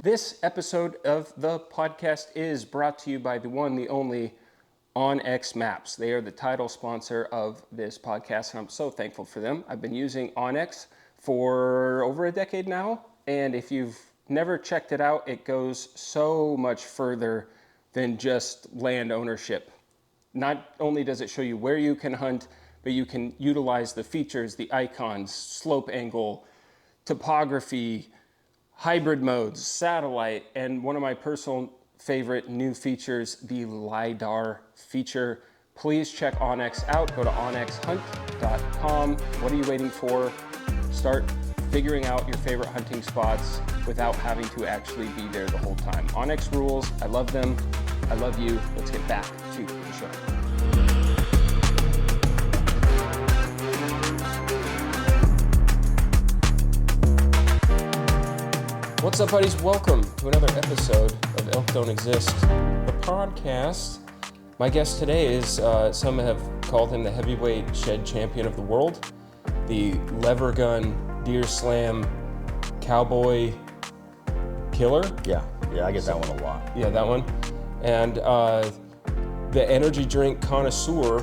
This episode of the podcast is brought to you by the one, the only OnX Maps. They are the title sponsor of this podcast, and I'm so thankful for them. I've been using OnX for over a decade now, and if you've never checked it out, it goes so much further than just land ownership. Not only does it show you where you can hunt, but you can utilize the features, the icons, slope angle, topography, hybrid modes, satellite, and one of my personal favorite new features, the LiDAR feature. Please check OnX out. Go to onxhunt.com. What are you waiting for? Start figuring out your favorite hunting spots without having to actually be there the whole time. OnX rules. I love them. I love you. Let's get back to the show. What's up, buddies? Welcome to another episode of Elk Don't Exist, the podcast. My guest today is, some have called him the heavyweight shed champion of the world, the lever gun, deer slam, cowboy killer. Yeah, I get that one a lot. Yeah, that one. And the energy drink connoisseur,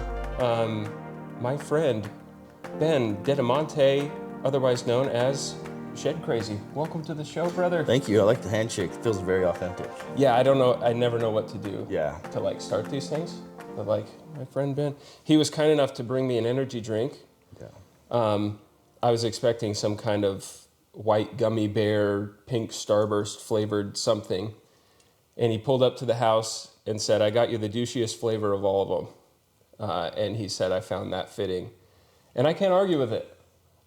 my friend, Ben Diamante, otherwise known as ShedCrazy. Welcome to the show, brother. Thank you. I like the handshake. It feels very authentic. Yeah, I don't know. I never know what to do. Yeah. To like start these things. But like my friend Ben, he was kind enough to bring me an energy drink. Yeah. I was expecting some kind of white gummy bear, pink starburst flavored something. And he pulled up to the house and said, "I got you the douchiest flavor of all of them." And he said, "I found that fitting." And I can't argue with it.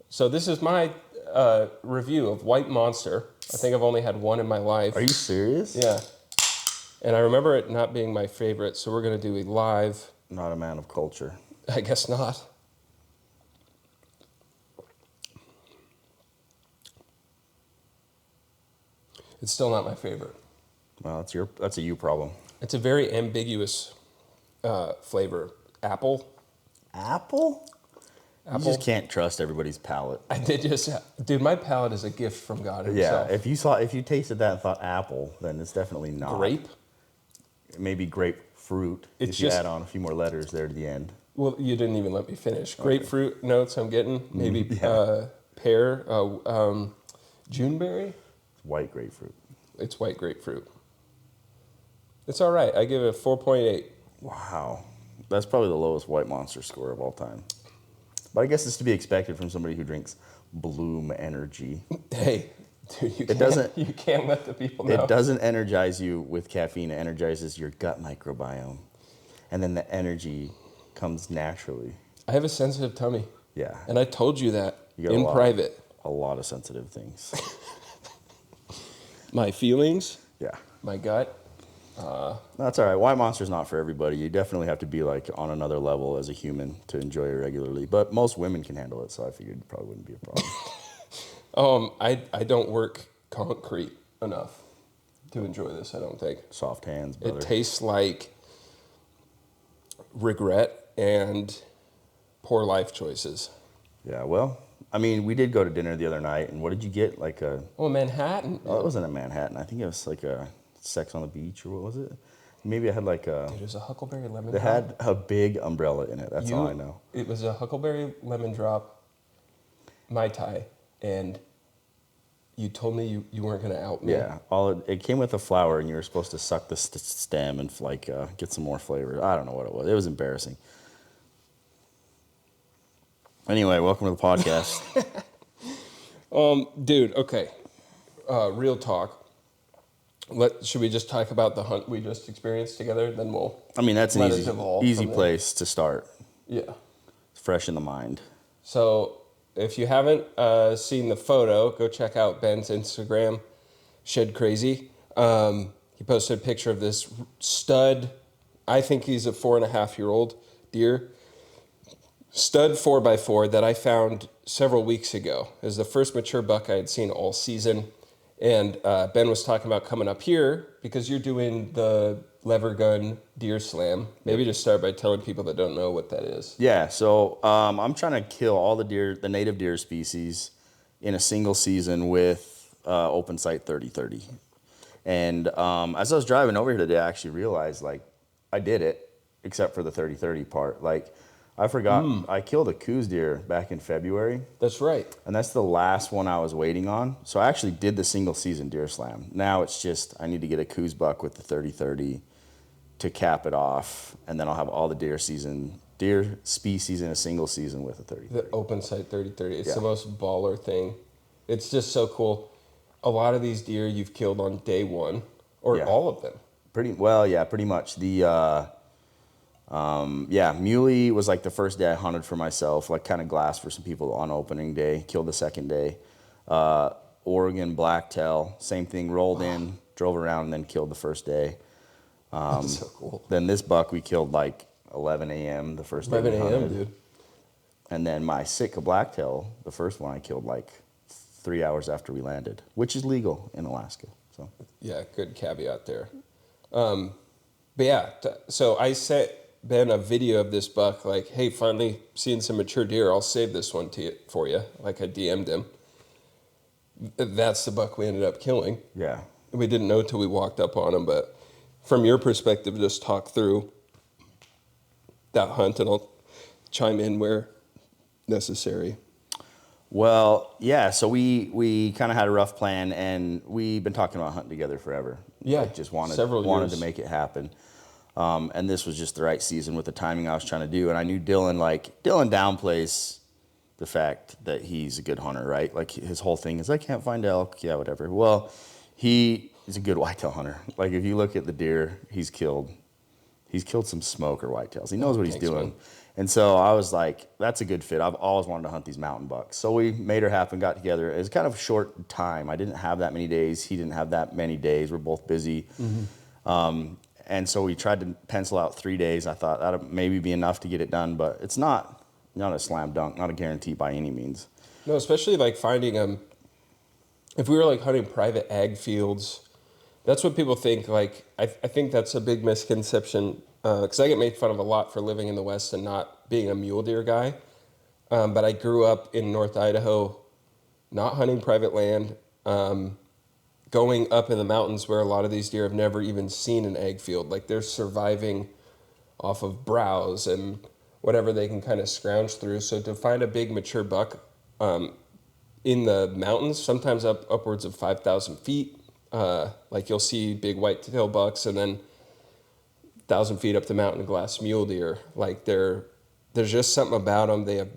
So this is my review of White Monster. I think I've only had one in my life. Are you serious? Yeah. And I remember it not being my favorite, so we're going to do a live. Not a man of culture. I guess not. It's still not my favorite. Well, that's a you problem. It's a very ambiguous flavor. Apple. Apple? You just can't trust everybody's palate. I did just, dude, my palate is a gift from God Yeah, himself. if you tasted that and thought apple, then it's definitely not. Grape? Maybe grapefruit, It's if you just- add on a few more letters there to the end. Well, you didn't even let me finish. Grapefruit notes I'm getting. Maybe Yeah. pear, Juneberry. White grapefruit. It's white grapefruit. It's all right. I give it a 4.8. Wow. That's probably the lowest White Monster score of all time. But I guess it's to be expected from somebody who drinks Bloom Energy. Hey, dude, you can't let the people know. It doesn't energize you with caffeine. It energizes your gut microbiome. And then the energy comes naturally. I have a sensitive tummy. Yeah. And I told you that You got in private. A lot of sensitive things. My feelings, Yeah. my gut. That's all right. White Monster's not for everybody. You definitely have to be like on another level as a human to enjoy it regularly. But most women can handle it, so I figured it probably wouldn't be a problem. I don't work concrete enough to enjoy this, I don't think. Soft hands, brother. It tastes like regret and poor life choices. Yeah, well, I mean, we did go to dinner the other night, and what did you get? Like a... Oh, Manhattan. Oh, it wasn't a Manhattan. I think it was like a Sex on the Beach, or what was it? Maybe I had like a... Dude, it was a Huckleberry lemon It drop. had a big umbrella in it. That's all I know. It was a Huckleberry lemon drop, Mai Tai, and you told me you weren't going to out me. Yeah, it came with a flower, and you were supposed to suck the stem and like get some more flavor. I don't know what it was. It was embarrassing. Anyway, welcome to the podcast. Dude, okay. Real talk. Should we just talk about the hunt we just experienced together? Then we'll. I mean, that's an let it evolve easy from place to start. Yeah. It's fresh in the mind. So if you haven't seen the photo, go check out Ben's Instagram, ShedCrazy. He posted a picture of this stud. I think he's a 4.5-year-old deer. Stud 4x4 that I found several weeks ago. It was the first mature buck I had seen all season. And Ben was talking about coming up here because you're doing the lever gun deer slam. Maybe just start by telling people that don't know what that is. Yeah, so I'm trying to kill all the native deer species in a single season with open sight 30-30. And as I was driving over here today, I actually realized like I did it, except for the 30-30 part. Like I forgot I killed a coos deer back in February. That's right. And that's the last one I was waiting on. So I actually did the single season deer slam. Now it's just I need to get a coos buck with the 30-30 to cap it off, and then I'll have all the deer species in a single season with a 30-30. The open sight 30-30. It's Yeah. the most baller thing. It's just so cool. A lot of these deer you've killed on day one, or Yeah. all of them. Pretty much. The muley was like the first day I hunted for myself, like kind of glassed for some people on opening day. Killed the second day. Oregon blacktail, same thing. Rolled in, drove around, and then killed the first day. That's so cool. Then this buck we killed like 11 a.m. the first day. 11 we a.m., hunted. dude. And then my Sitka blacktail, the first one I killed like 3 hours after we landed, which is legal in Alaska. So Yeah, good caveat there. But yeah, so I sent Ben a video of this buck, like, hey, finally seeing some mature deer. I'll save this one for you. Like I DM'd him. That's the buck we ended up killing. yeah. We didn't know till we walked up on him, but from your perspective, just talk through that hunt, and I'll chime in where necessary. Well, yeah, so we kind of had a rough plan, and we've been talking about hunting together forever. Yeah, Like, just wanted years. to make it happen. And this was just the right season with the timing I was trying to do. And I knew Dillon downplays the fact that he's a good hunter, right? Like his whole thing is, I can't find elk. Yeah, whatever. Well, he is a good whitetail hunter. Like if you look at the deer he's killed some smoke or whitetails. He knows what he's doing. Man. And so I was like, that's a good fit. I've always wanted to hunt these mountain bucks. So we made her happen, got together. It was kind of a short time. I didn't have that many days. He didn't have that many days. We're both busy. And so we tried to pencil out 3 days. I thought that'd maybe be enough to get it done, but it's not a slam dunk, not a guarantee by any means. No, especially like finding if we were like hunting private ag fields, that's what people think. Like I think that's a big misconception because I get made fun of a lot for living in the West and not being a mule deer guy. But I grew up in North Idaho, not hunting private land, going up in the mountains where a lot of these deer have never even seen an ag field. Like they're surviving off of browse and whatever they can kind of scrounge through. So to find a big mature buck in the mountains, sometimes upwards of 5,000 feet, like you'll see big whitetail bucks, and then 1,000 feet up the mountain, glass mule deer. Like there's just something about them. They have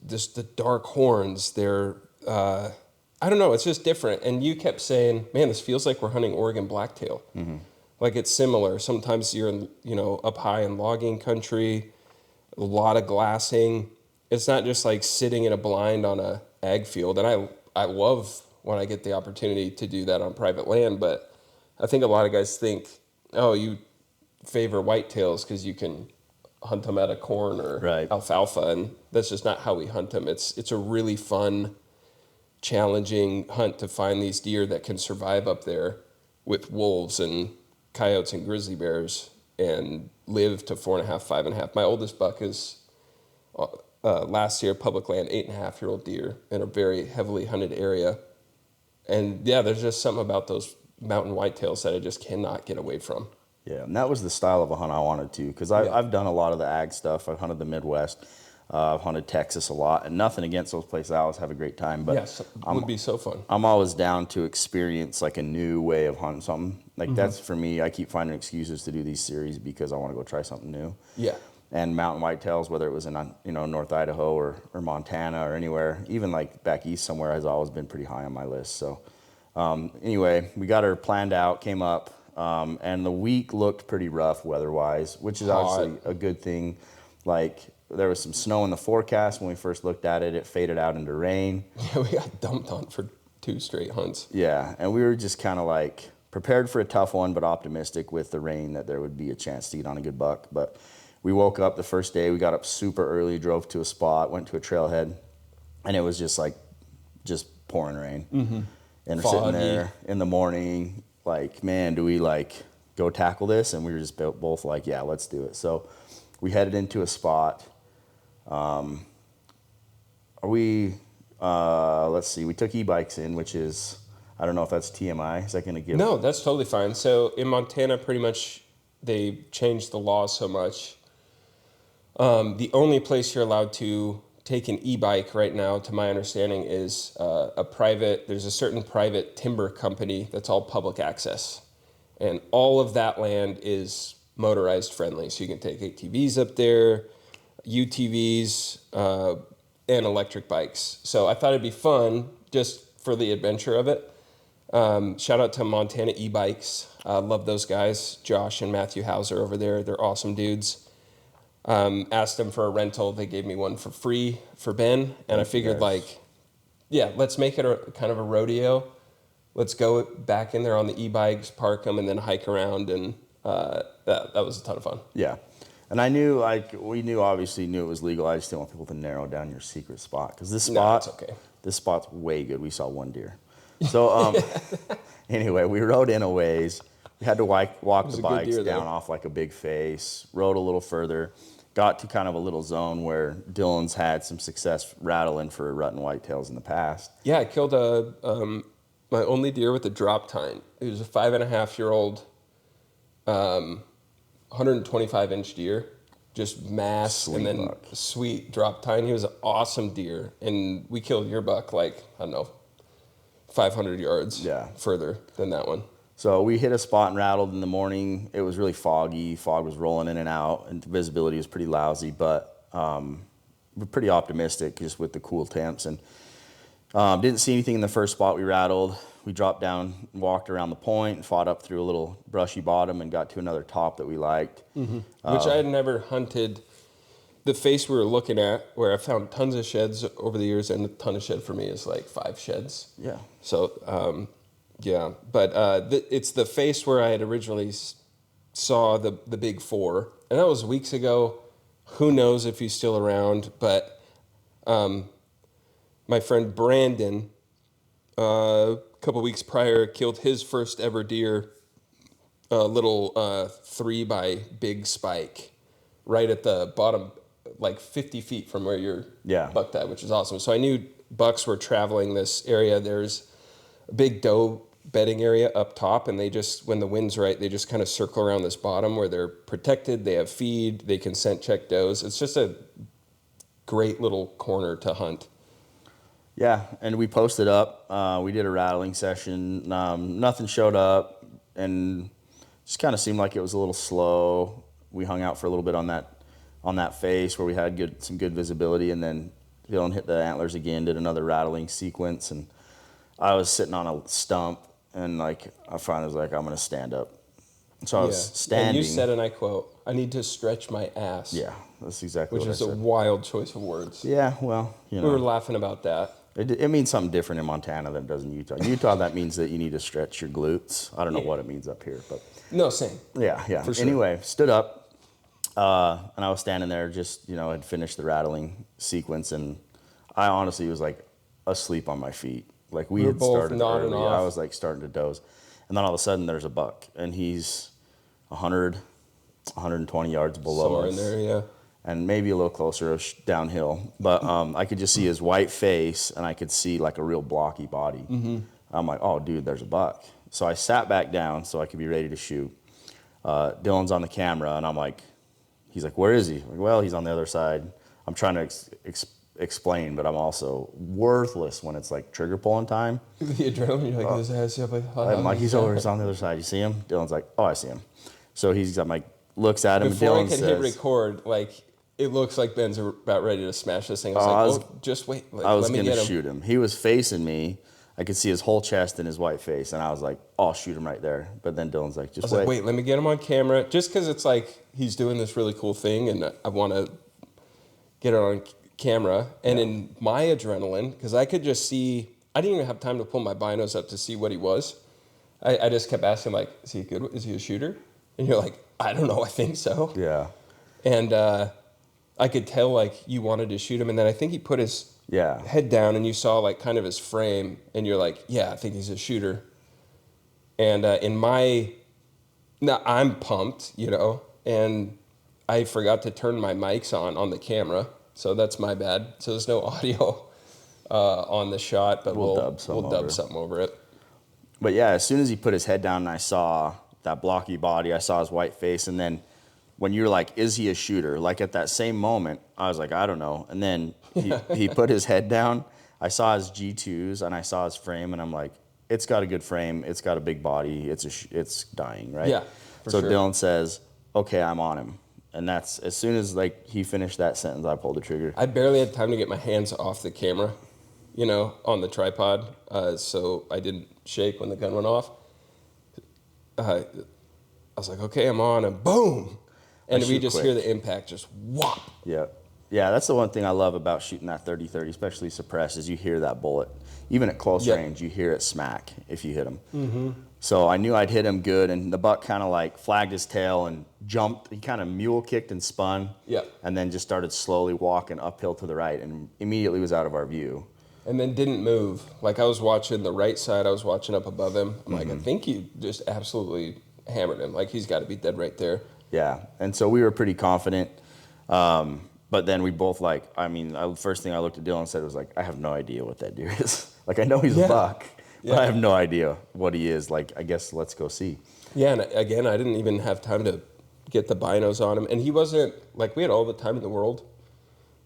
just the dark horns. They're I don't know. It's just different. And you kept saying, man, this feels like we're hunting Oregon blacktail. Mm-hmm. Like it's similar. Sometimes you're up high in logging country, a lot of glassing. It's not just like sitting in a blind on a ag field. And I love when I get the opportunity to do that on private land. But I think a lot of guys think, oh, you favor whitetails because you can hunt them out of corn or alfalfa. And that's just not how we hunt them. It's a really fun, challenging hunt to find these deer that can survive up there with wolves and coyotes and grizzly bears and live to 4.5, 5.5. My oldest buck is last year public land 8.5-year-old deer in a very heavily hunted area. And yeah, there's just something about those mountain whitetails that I just cannot get away from. Yeah, and that was the style of a hunt I wanted to, because I've done a lot of the ag stuff. I've hunted the Midwest. I've hunted Texas a lot, and nothing against those places. I always have a great time. But yes, it would be so fun. I'm always down to experience like a new way of hunting something. Like that's for me. I keep finding excuses to do these series because I want to go try something new. Yeah. And mountain whitetails, whether it was in North Idaho or Montana or anywhere, even like back east somewhere, has always been pretty high on my list. So anyway, we got her planned out, came up, and the week looked pretty rough weather-wise, which is obviously a good thing. Like there was some snow in the forecast when we first looked at it. It faded out into rain. Yeah, we got dumped on for 2 straight hunts. Yeah, and we were just kind of like prepared for a tough one, but optimistic with the rain that there would be a chance to get on a good buck. But we woke up the first day. We got up super early, drove to a spot, went to a trailhead, and it was just pouring rain. Mm-hmm. And we're sitting there in the morning, like, man, do we like go tackle this? And we were just both like, yeah, let's do it. So we headed into a spot. Let's see, we took e-bikes in, which is, I don't know if that's TMI. Is that going to give? No, that's totally fine. So in Montana, pretty much they changed the law so much. The only place you're allowed to take an e-bike right now, to my understanding, is there's a certain private timber company that's all public access. And all of that land is motorized friendly. So you can take ATVs up there, UTVs, and electric bikes. So I thought it'd be fun just for the adventure of it. Shout out to Montana e-bikes. Love those guys, Josh and Matthew Hauser over there. They're awesome dudes. Asked them for a rental. They gave me one for free for Ben. And I figured let's make it a kind of a rodeo. Let's go back in there on the e-bikes, park them, and then hike around. And that was a ton of fun. Yeah. And I knew, obviously knew it was legal. I just didn't want people to narrow down your secret spot. Because this spot's way good. We saw one deer. So anyway, we rode in a ways. We had to walk the bikes down off like a big face, rode a little further, got to kind of a little zone where Dillon's had some success rattling for rut and whitetails in the past. Yeah, I killed my only deer with a drop tine. It was a 5.5-year-old 125-inch deer, just mass, sweet and then buck. Sweet drop tine. He was an awesome deer, and we killed your buck 500 yards further than that one. So we hit a spot and rattled in the morning. It was really foggy. Fog was rolling in and out, and the visibility was pretty lousy, but we're pretty optimistic just with the cool temps. And didn't see anything in the first spot we rattled. We dropped down, walked around the point, and fought up through a little brushy bottom and got to another top that we liked. Mm-hmm. Which I had never hunted. The face we were looking at, where I found tons of sheds over the years, and a ton of shed for me is like 5 sheds. Yeah. So, but it's the face where I had originally saw the big 4, and that was weeks ago. Who knows if he's still around? But my friend Brandon, a couple weeks prior, killed his first ever deer, a little 3 by big spike, right at the bottom, like 50 feet from where your buck died, which is awesome. So I knew bucks were traveling this area. There's a big doe bedding area up top, and they just, when the wind's right, they just kind of circle around this bottom where they're protected. They have feed. They can scent check does. It's just a great little corner to hunt. Yeah, and we posted up. We did a rattling session. Nothing showed up, and just kind of seemed like it was a little slow. We hung out for a little bit on that face where we had some good visibility, and then Dillon hit the antlers again, did another rattling sequence, and I was sitting on a stump, and I finally was like, I'm going to stand up. So I was standing. And you said, and I quote, "I need to stretch my ass." Yeah, that's exactly what I said. Which is a wild choice of words. Yeah, well, we were laughing about that. It means something different in Montana than it does in Utah. In Utah, that means that you need to stretch your glutes. I don't know what it means up here, but no, same. Yeah. For sure. Anyway, stood up, and I was standing there, just had finished the rattling sequence, and I honestly was asleep on my feet. We had started early. I was starting to doze, and then all of a sudden there's a buck, and he's 100, 120 yards below us. Somewhere in there, yeah. And maybe a little closer downhill. But I could just see his white face, and I could see a real blocky body. Mm-hmm. I'm like, oh, dude, there's a buck. So I sat back down so I could be ready to shoot. Dillon's on the camera, and I'm like, he's like, where is he? I'm like, well, he's on the other side. I'm trying to explain, but I'm also worthless when it's trigger pulling time. The adrenaline, you're like, this ass, I'm like, he's on the other side. You see him? Dillon's like, oh, I see him. So looks at him. Before Dillon I could hit record, it looks like Ben's about ready to smash this thing. I was just wait. I was going to shoot him. He was facing me. I could see his whole chest and his white face, and I was like, oh, I'll shoot him right there. But then Dillon's like, just wait. Wait, let me get him on camera. Just because it's he's doing this really cool thing, and I want to get it on camera. And in my adrenaline, because I could just see, I didn't even have time to pull my binos up to see what he was. I just kept asking, is he good? Is he a shooter? And you're like, I don't know, I think so. Yeah. And I could tell you wanted to shoot him, and then I think he put his head down, and you saw kind of his frame, and you're like, yeah, I think he's a shooter. And I'm pumped, and I forgot to turn my mics on the camera, so that's my bad. So there's no audio on the shot, but we'll dub something over it. But yeah, as soon as he put his head down and I saw that blocky body, I saw his white face, and then when you're like, is he a shooter? Like at that same moment, I was like, I don't know. And then he put his head down. I saw his G2s and I saw his frame, and I'm like, it's got a good frame. It's got a big body. It's dying, right? Yeah, So sure. Dillon says, okay, I'm on him. And that's as soon as like he finished that sentence, I pulled the trigger. I barely had time to get my hands off the camera, on the tripod, so I didn't shake when the gun went off. I was like, okay, I'm on, and boom, and we just hear the impact, just whop. Yeah. Yeah, that's the one thing I love about shooting that 30-30, especially suppressed, is you hear that bullet. Even at close range, you hear it smack if you hit him. Mm-hmm. So I knew I'd hit him good, and the buck kind of like flagged his tail and jumped. He kind of mule kicked and spun, and then just started slowly walking uphill to the right, and immediately was out of our view. And then didn't move. Like I was watching the right side, I was watching up above him. I'm like, I think you just absolutely hammered him. Like he's got to be dead right there. Yeah, and so we were pretty confident. But then we both first thing I looked at Dillon and said was like, I have no idea what that deer is. Like I know he's a buck, but I have no idea what he is. Like I guess let's go see. Yeah, and again, I didn't even have time to get the binos on him. And he wasn't, like we had all the time in the world.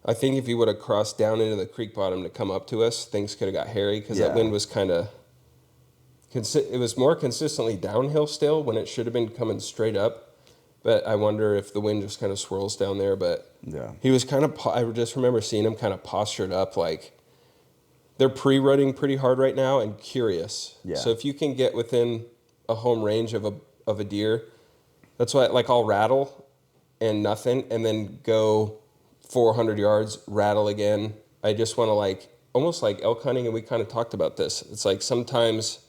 I think if he would have crossed down into the creek bottom to come up to us, things could have got hairy because that wind was kind of, it was more consistently downhill still when it should have been coming straight up. But I wonder if the wind just kind of swirls down there. But he was kind of, I just remember seeing him kind of postured up like they're pre-rutting pretty hard right now and curious. Yeah. So if you can get within a home range of a deer, that's why like I'll rattle and nothing and then go 400 yards, rattle again. I just want to like, almost like elk hunting, and we kind of talked about this. It's like sometimes,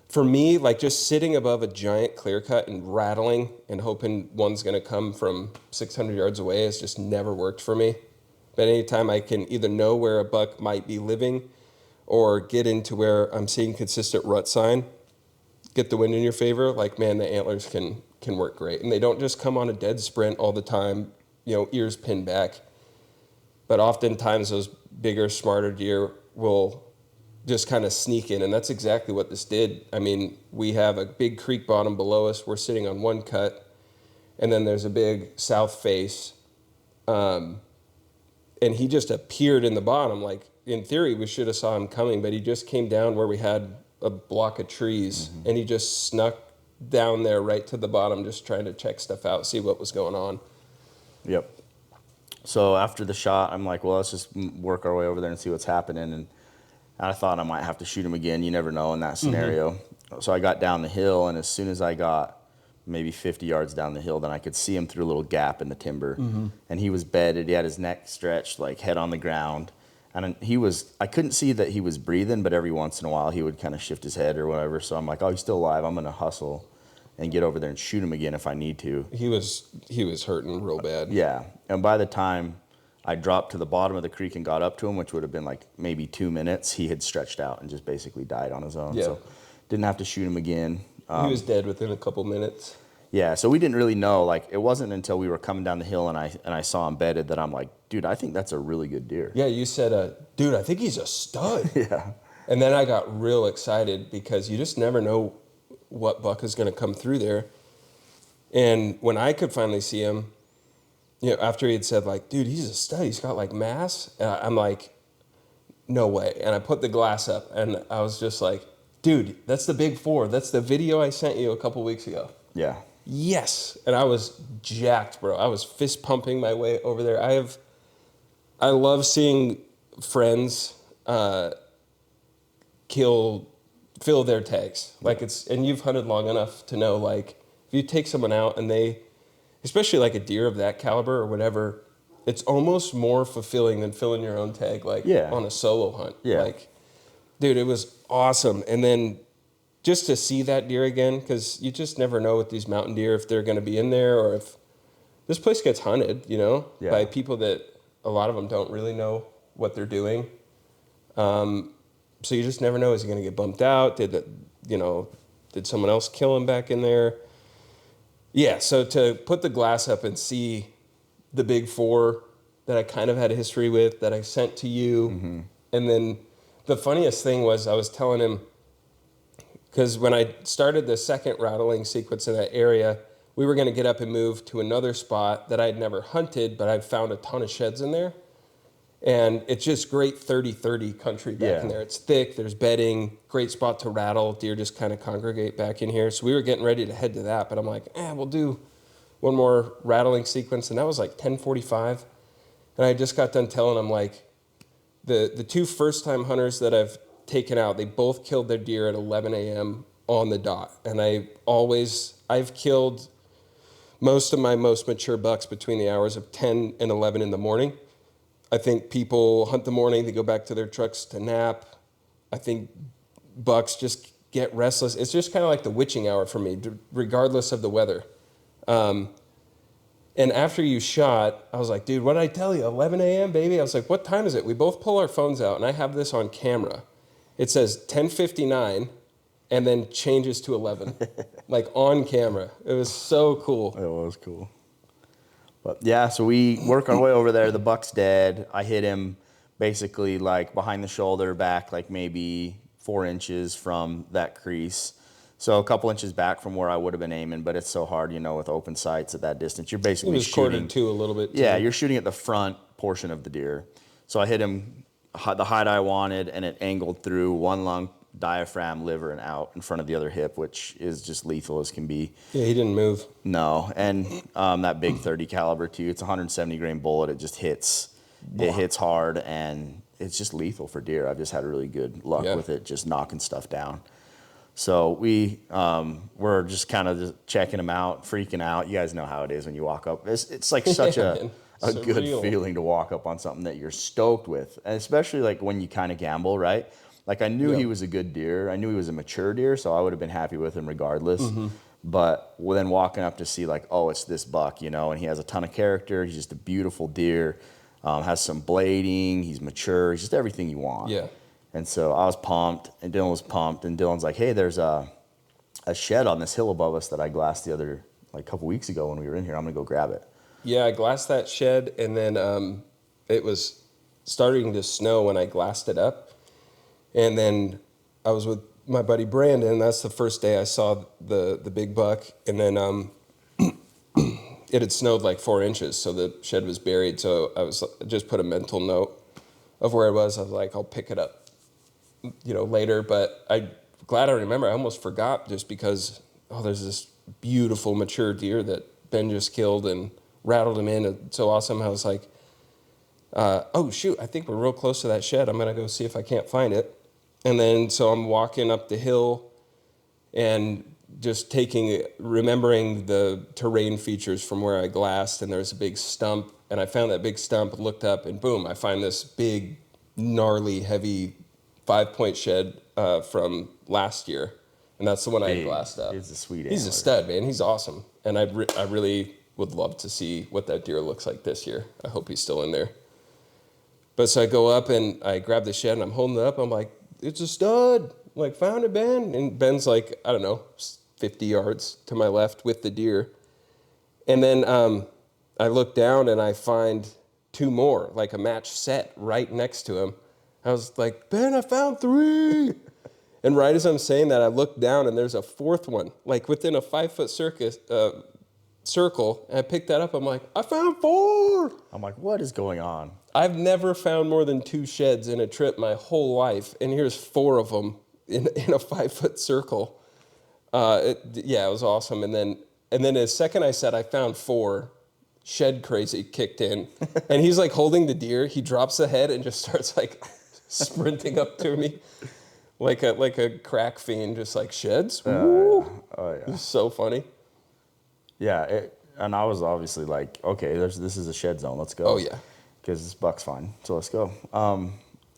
for me, like just sitting above a giant clear cut and rattling and hoping one's going to come from 600 yards away has just never worked for me. But anytime I can either know where a buck might be living or get into where I'm seeing consistent rut sign, get the wind in your favor, like, man, the antlers can work great. And they don't just come on a dead sprint all the time, ears pinned back. But oftentimes those bigger, smarter deer will just kind of sneak in, and that's exactly what this did. I mean, we have a big creek bottom below us. We're sitting on one cut, and then there's a big south face. And he just appeared in the bottom. Like, in theory, we should have saw him coming, but he just came down where we had a block of trees, and he just snuck down there right to the bottom, just trying to check stuff out, see what was going on. Yep. So after the shot, I'm like, well, let's just work our way over there and see what's happening. And I thought I might have to shoot him again. You never know in that scenario. So I got down the hill, and as soon as I got maybe 50 yards down the hill, then I could see him through a little gap in the timber. And he was bedded. He had his neck stretched, like head on the ground. And I couldn't see that he was breathing, but every once in a while he would kind of shift his head or whatever. So I'm like, oh, he's still alive. I'm going to hustle and get over there and shoot him again if I need to. He was hurting real bad. Yeah. And by the time I dropped to the bottom of the creek and got up to him, which would have been like maybe 2 minutes, he had stretched out and just basically died on his own. Yeah. So didn't have to shoot him again. He was dead within a couple minutes. Yeah, so we didn't really know. Like, it wasn't until we were coming down the hill and I saw him bedded that I'm like, dude, I think that's a really good deer. Yeah, you said, dude, I think he's a stud. Yeah. And then I got real excited because you just never know what buck is going to come through there. And when I could finally see him, after he had said, like, dude, he's a stud. He's got, like, mass. And I'm like, no way. And I put the glass up, and I was just like, dude, that's the big four. That's the video I sent you a couple weeks ago. Yeah. Yes. And I was jacked, bro. I was fist pumping my way over there. I love seeing friends fill their tags. Like, and you've hunted long enough to know, like, if you take someone out and they, especially like a deer of that caliber or whatever, it's almost more fulfilling than filling your own tag, like on a solo hunt. Yeah. Like, dude, it was awesome. And then just to see that deer again, because you just never know with these mountain deer if they're going to be in there or if this place gets hunted, by people that a lot of them don't really know what they're doing. So you just never know. Is he going to get bumped out? Did someone else kill him back in there? Yeah, so to put the glass up and see the big four that I kind of had a history with that I sent to you. And then the funniest thing was I was telling him, Because when I started the second rattling sequence in that area, we were going to get up and move to another spot that I'd never hunted, but I'd found a ton of sheds in there. And it's just great 30-30 country back in there. It's thick, there's bedding, great spot to rattle. Deer just kind of congregate back in here. So we were getting ready to head to that, but I'm like, we'll do one more rattling sequence. And that was like 10:45. And I just got done telling them, like, the two first-time hunters that I've taken out, they both killed their deer at 11 a.m. on the dot. And I've killed most of my most mature bucks between the hours of 10 and 11 in the morning. I think people hunt the morning, they go back to their trucks to nap. I think bucks just get restless. It's just kind of like the witching hour for me, regardless of the weather. And after you shot, I was like, dude, what did I tell you? 11 a.m., baby? I was like, what time is it? We both pull our phones out, and I have this on camera. It says 10:59, and then changes to 11, like on camera. It was so cool. It was cool. But yeah, so we work our way over there. The buck's dead. I hit him basically like behind the shoulder, back like maybe 4 inches from that crease. So a couple inches back from where I would have been aiming, but it's so hard, with open sights at that distance. You're basically shooting too a little bit. Yeah, you're shooting at the front portion of the deer. So I hit him the height I wanted, and it angled through one lung, diaphragm, liver, and out in front of the other hip, which is just lethal as can be. Yeah, he didn't move. No, and that big 30 caliber too. It's a 170 grain bullet. It just hits. It hits hard, and it's just lethal for deer. I've just had really good luck with it, just knocking stuff down. So we were just kind of just checking them out, freaking out. You guys know how it is when you walk up. It's like such a good feeling to walk up on something that you're stoked with, and especially like when you kind of gamble, right? Like I knew he was a good deer. I knew he was a mature deer, so I would have been happy with him regardless. Mm-hmm. But then walking up to see like, oh, it's this buck, and he has a ton of character. He's just a beautiful deer, has some blading. He's mature. He's just everything you want. Yeah. And so I was pumped, and Dillon was pumped, and Dillon's like, hey, there's a shed on this hill above us that I glassed a couple weeks ago when we were in here. I'm going to go grab it. Yeah, I glassed that shed, and then it was starting to snow when I glassed it up. And then I was with my buddy Brandon, and that's the first day I saw the big buck. And then it had snowed like 4 inches, so the shed was buried. So I just put a mental note of where it was. I was like, I'll pick it up, later. But I'm glad I remember. I almost forgot just because, there's this beautiful mature deer that Ben just killed and rattled him in. It's so awesome. I was like, oh, shoot, I think we're real close to that shed. I'm going to go see if I can't find it. And then, so I'm walking up the hill and just remembering the terrain features from where I glassed, and there's a big stump, and I found that big stump, looked up, and boom, I find this big, gnarly, heavy 5-point shed from last year, and that's the one I glassed up. He's a sweet antler. He's a stud, man. He's awesome, and I really would love to see what that deer looks like this year. I hope he's still in there. But so I go up, and I grab the shed, and I'm holding it up. I'm like, it's a stud. I'm like, found it, Ben. And Ben's like, I don't know, 50 yards to my left with the deer. And then I look down and I find 2 more, like a match set right next to him. I was like, Ben, I found 3. And right as I'm saying that, I look down and there's a 4th one, like within a 5-foot circle. And I picked that up. I'm like, I found 4. I'm like, what is going on? I've never found more than 2 sheds in a trip my whole life, and here's 4 of them in a 5-foot circle. It was awesome. And then the second I said I found 4, ShedCrazy kicked in, and he's like holding the deer. He drops the head and just starts like sprinting up to me, like a crack fiend, just like sheds. Woo! Oh yeah, it's so funny. Yeah, and I was obviously like, okay, this is a shed zone. Let's go. Oh yeah. Because this buck's fine, so let's go.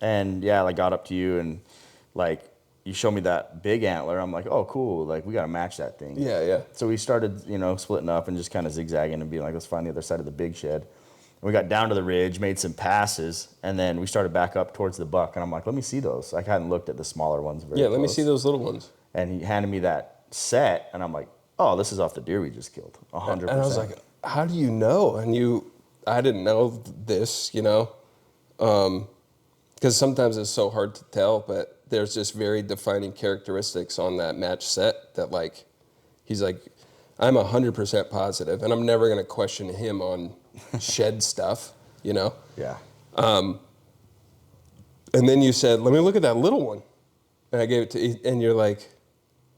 And yeah, I got up to you, and like you showed me that big antler. I'm like, oh, cool. Like we got to match that thing. Yeah. So we started, splitting up and just kind of zigzagging and being like, let's find the other side of the big shed. And we got down to the ridge, made some passes, and then we started back up towards the buck. And I'm like, let me see those. I hadn't looked at the smaller ones very close. Let me see those little ones. And he handed me that set, and I'm like, oh, this is off the deer we just killed, 100%. And I was like, how do you know? And I didn't know this, because sometimes it's so hard to tell, but there's just very defining characteristics on that match set that like, he's like, I'm 100% positive, and I'm never going to question him on shed stuff, you know? Yeah. And then you said, let me look at that little one. And I gave it to, and you're like,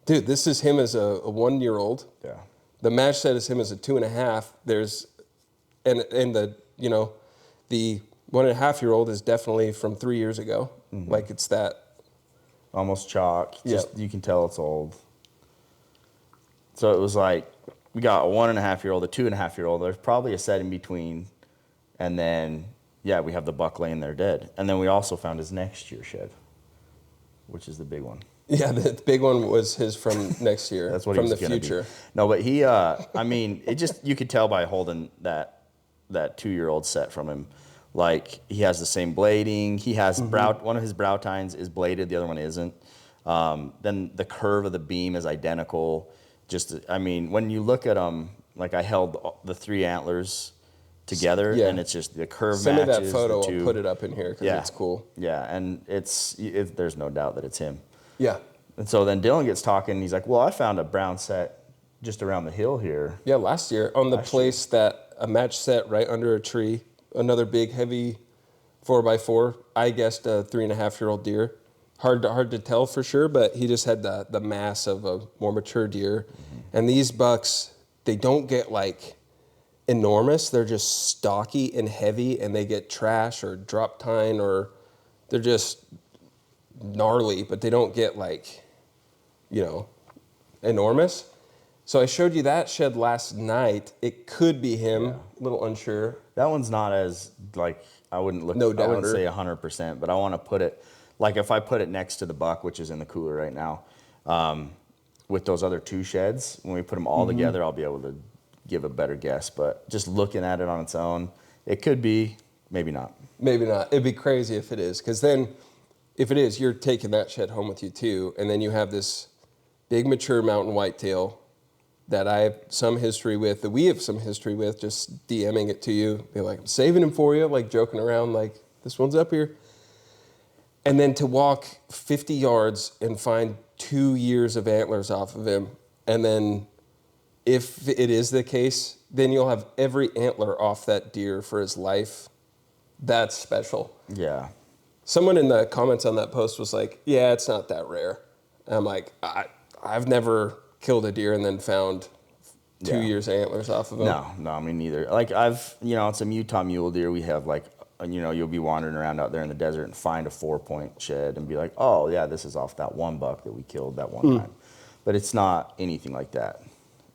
dude, this is him as a 1-year-old. Yeah. The match set is him as a 2.5. There's, and the, you know, the 1.5-year-old is definitely from 3 years ago. Mm-hmm. Like it's that. Almost chalk. Just, Yep. you can tell it's old. So it was like, we got a 1.5-year-old, a 2.5-year-old. There's probably a set in between. And then, yeah, we have the buck laying there dead. And then we also found his next year shed, which is the big one. Yeah, the big one was his from next year. That's what from he was the gonna future. Be. No, but he, I mean, it just, you could tell by holding that 2-year-old set from him. Like, he has the same blading. He has one of his brow tines is bladed, the other one isn't. Then the curve of the beam is identical. Just, I mean, when you look at them, like I held the 3 antlers together, and it's just the curve Send matches. me that photo. the 2. I'll put it up in here because it's cool. Yeah, and there's no doubt that it's him. Yeah. And so then Dillon gets talking, and he's like, well, I found a brown set just around the hill here. Yeah, last year on the place that a match set right under a tree, another big heavy 4x4. I guessed a 3.5-year-old deer. Hard to tell for sure, but he just had the mass of a more mature deer. And these bucks, they don't get like enormous. They're just stocky and heavy, and they get trash or drop tine, or they're just gnarly, but they don't get like, you know, enormous. So I showed you that shed last night. It could be him, a little unsure. That one's not as, like, I wouldn't say 100%, but I want to put it, like if I put it next to the buck, which is in the cooler right now, with those other 2 sheds, when we put them all together, I'll be able to give a better guess. But just looking at it on its own, it could be, maybe not. Maybe not. It'd be crazy if it is, because then if it is, you're taking that shed home with you too, and then you have this big mature mountain whitetail that I have some history with, that we have some history with, just DMing it to you, be like, I'm saving him for you, like joking around, like, this one's up here. And then to walk 50 yards and find 2 years of antlers off of him, and then if it is the case, then you'll have every antler off that deer for his life. That's special. Yeah. Someone in the comments on that post was like, yeah, it's not that rare. And I'm like, I've never killed a deer and then found 2 years antlers off of him. No, me neither. Like it's a Utah mule deer. We have like, you'll be wandering around out there in the desert and find a 4-point shed and be like, oh yeah, this is off that one buck that we killed that one time. But it's not anything like that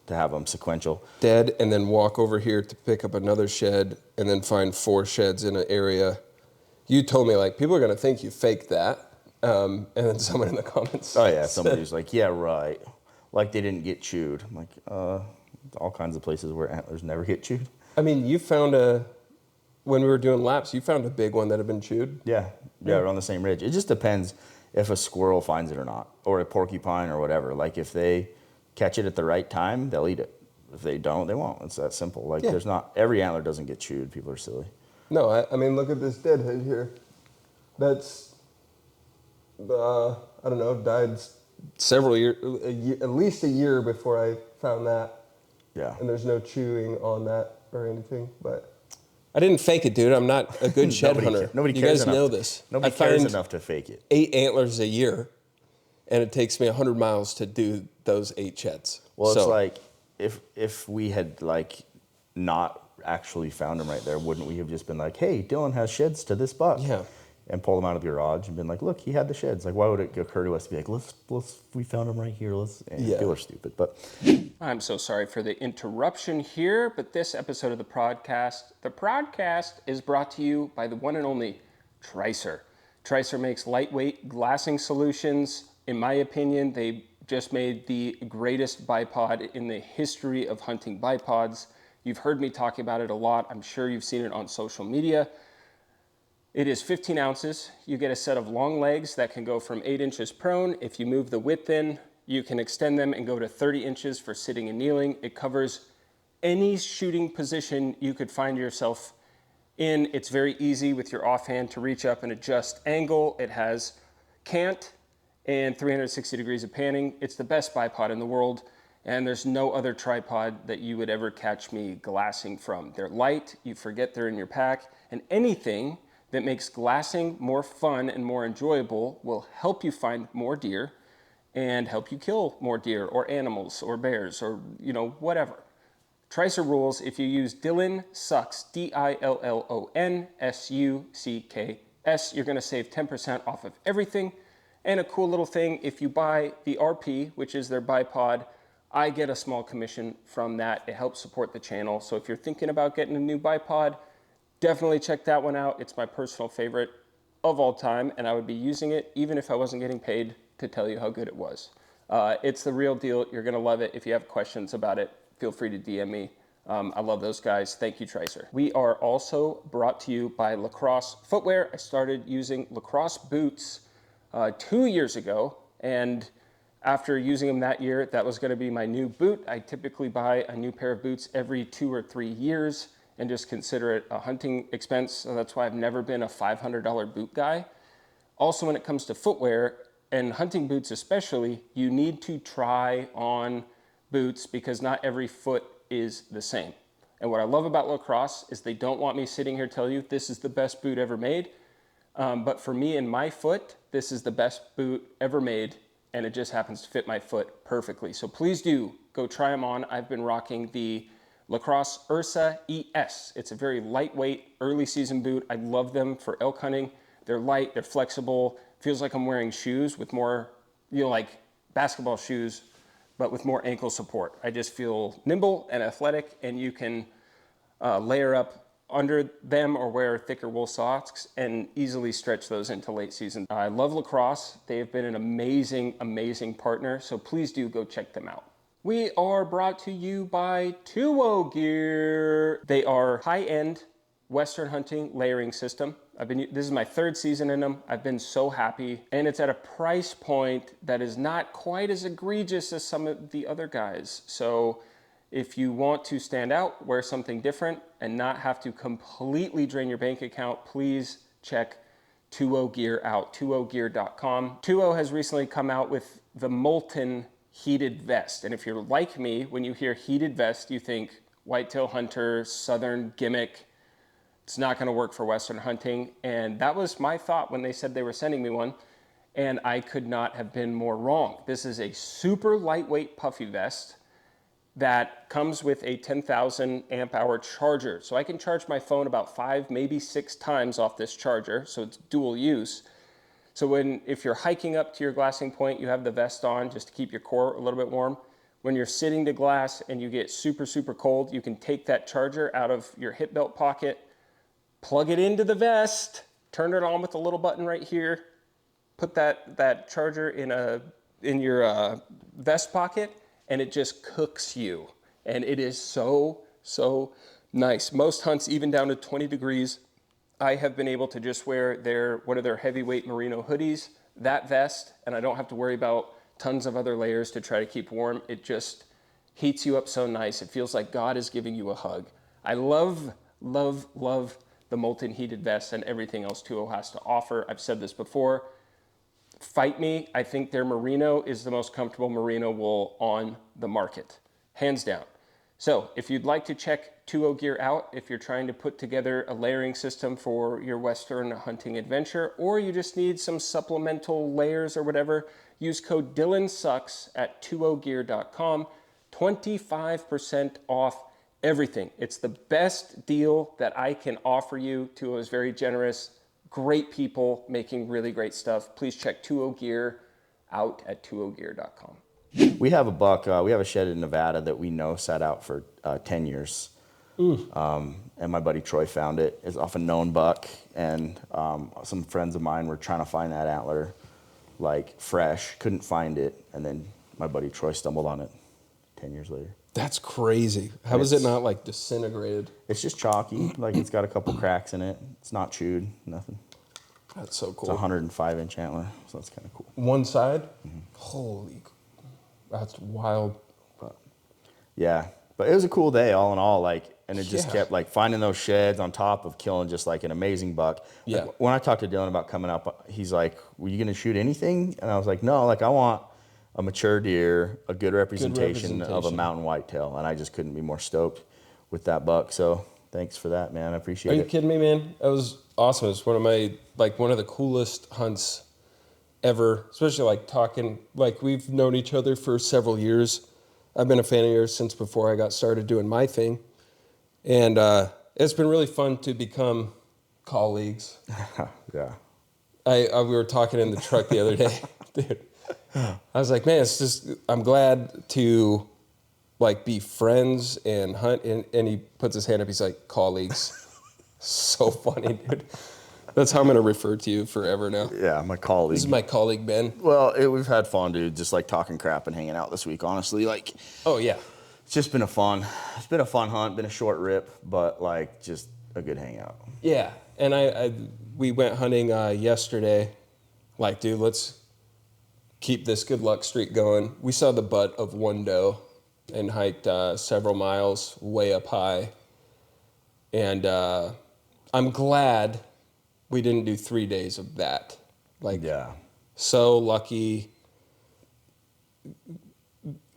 to have them sequential. Dead, and then walk over here to pick up another shed and then find 4 sheds in an area. You told me, like, people are going to think you faked that. And then someone in the comments. Oh yeah, somebody's like, yeah, right. Like they didn't get chewed. I'm like, all kinds of places where antlers never get chewed. I mean, you found when we were doing laps, you found a big one that had been chewed. Yeah, we're on the same ridge. It just depends if a squirrel finds it or not, or a porcupine or whatever. Like if they catch it at the right time, they'll eat it. If they don't, they won't. It's that simple. Like there's not, every antler doesn't get chewed. People are silly. No, I mean, look at this deadhead here. That's, I don't know, died several years, at least a year before I found that. Yeah. And there's no chewing on that or anything, but I didn't fake it, dude. I'm not a good shed hunter. Nobody you cares guys enough. know this. Nobody cares enough to fake it. 8 antlers a year, and it takes me 100 miles to do those 8 sheds. Well, it's like if we had like not actually found them right there, wouldn't we have just been like, hey, Dillon has sheds to this buck? Yeah. And pull them out of the garage and been like, look, he had the sheds. Like, why would it occur to us to be like, let's we found them right here. People are stupid, but. I'm so sorry for the interruption here, but this episode of the podcast is brought to you by the one and only Tricer. Tricer makes lightweight glassing solutions. In my opinion, they just made the greatest bipod in the history of hunting bipods. You've heard me talk about it a lot. I'm sure you've seen it on social media. It is 15 ounces. You get a set of long legs that can go from 8 inches prone. If you move the width in, you can extend them and go to 30 inches for sitting and kneeling. It covers any shooting position you could find yourself in. It's very easy with your offhand to reach up and adjust angle. It has cant and 360 degrees of panning. It's the best bipod in the world, and there's no other tripod that you would ever catch me glassing from. They're light, you forget they're in your pack, and anything that makes glassing more fun and more enjoyable will help you find more deer and help you kill more deer or animals or bears or, whatever. Tricer rules, if you use Dillon Sucks, Dillon Sucks, you're gonna save 10% off of everything. And a cool little thing, if you buy the RP, which is their bipod, I get a small commission from that. It helps support the channel. So if you're thinking about getting a new bipod, definitely check that one out. It's my personal favorite of all time, and I would be using it even if I wasn't getting paid to tell you how good it was. It's the real deal. You're gonna love it. If you have questions about it, feel free to DM me. I love those guys. Thank you, Tricer. We are also brought to you by Lacrosse Footwear. I started using Lacrosse boots 2 years ago, and after using them that year, that was gonna be my new boot. I typically buy a new pair of boots every 2 or 3 years and just consider it a hunting expense. So that's why I've never been a $500 boot guy. Also, when it comes to footwear and hunting boots especially, you need to try on boots because not every foot is the same. And what I love about Lacrosse is they don't want me sitting here telling you this is the best boot ever made. But for me and my foot, this is the best boot ever made, and it just happens to fit my foot perfectly. So please do go try them on. I've been rocking the Lacrosse Ursa ES. It's a very lightweight early season boot. I love them for elk hunting. They're light, they're flexible. Feels like I'm wearing shoes with more, like basketball shoes, but with more ankle support. I just feel nimble and athletic, and you can layer up under them or wear thicker wool socks and easily stretch those into late season. I love Lacrosse. They've been an amazing, amazing partner, so please do go check them out. We are brought to you by 2O Gear. They are high-end Western hunting layering system. This is my 3rd season in them. I've been so happy, and it's at a price point that is not quite as egregious as some of the other guys. So if you want to stand out, wear something different, and not have to completely drain your bank account, please check 2O Gear out, 2ogear.com. 2O has recently come out with the Molten heated vest. And if you're like me, when you hear heated vest, you think whitetail hunter, southern gimmick. It's not gonna work for Western hunting. And that was my thought when they said they were sending me one. And I could not have been more wrong. This is a super lightweight puffy vest that comes with a 10,000 amp hour charger. So I can charge my phone about 5, maybe 6 times off this charger. So it's dual use. So if you're hiking up to your glassing point, you have the vest on just to keep your core a little bit warm. When you're sitting to glass and you get super, super cold, you can take that charger out of your hip belt pocket, plug it into the vest, turn it on with the little button right here, put that charger in your vest pocket, and it just cooks you. And it is so, so nice. Most hunts, even down to 20 degrees, I have been able to just wear one of their heavyweight merino hoodies, that vest, and I don't have to worry about tons of other layers to try to keep warm. It just heats you up so nice. It feels like God is giving you a hug. I love, love, love the Molten heated vest and everything else 2O has to offer. I've said this before. Fight me, I think their merino is the most comfortable merino wool on the market, hands down. So if you'd like to check 2O Gear out, if you're trying to put together a layering system for your Western hunting adventure, or you just need some supplemental layers or whatever, use code DillonSucks at 2ogear.com, 25% off everything. It's the best deal that I can offer you. 2O is very generous, great people making really great stuff. Please check 2O Gear out at 2ogear.com. We have a buck, we have a shed in Nevada that we know sat out for 10 years. And my buddy Troy found it. It's off a known buck, and some friends of mine were trying to find that antler like fresh, couldn't find it, and then my buddy Troy stumbled on it 10 years later. That's crazy. How is it not like disintegrated? It's just chalky, like it's got a couple cracks in it. It's not chewed, nothing. That's so cool. It's a 105-inch antler, so that's kind of cool. One side? Holy, that's wild. But yeah, But it was a cool day all in all, like, and it just Yeah. kept like finding those sheds on top of killing just like an amazing buck. Yeah. Like, when I talked to Dillon about coming up, he's like, "Were you gonna shoot anything?" And I was like, "No, like I want a mature deer, a good representation of a representation. mountain whitetail," and I just couldn't be more stoked with that buck. So thanks for that, man. I Are appreciate you it. kidding me, man? That was awesome. It's one of the coolest hunts ever, especially like talking, like we've known each other for several years. I've been a fan of yours since before I got started doing my thing. And it's been really fun to become colleagues. Yeah. We were talking in the truck the other day, dude. I was like, man, it's just, I'm glad to like be friends and hunt. And he puts his hand up. He's like, colleagues. So funny, dude. That's how I'm going to refer to you forever now. Yeah, my colleague. This is my colleague, Ben. Well, we've had fun, dude. Just like talking crap and hanging out this week. Honestly, like Oh, yeah. it's just been it's been a fun hunt, been a short rip, but like just a good hangout. Yeah. And we went hunting yesterday. Like, dude, let's keep this good luck streak going. We saw the butt of one doe and hiked several miles way up high. And I'm glad we didn't do 3 days of that. Like, Yeah. so lucky.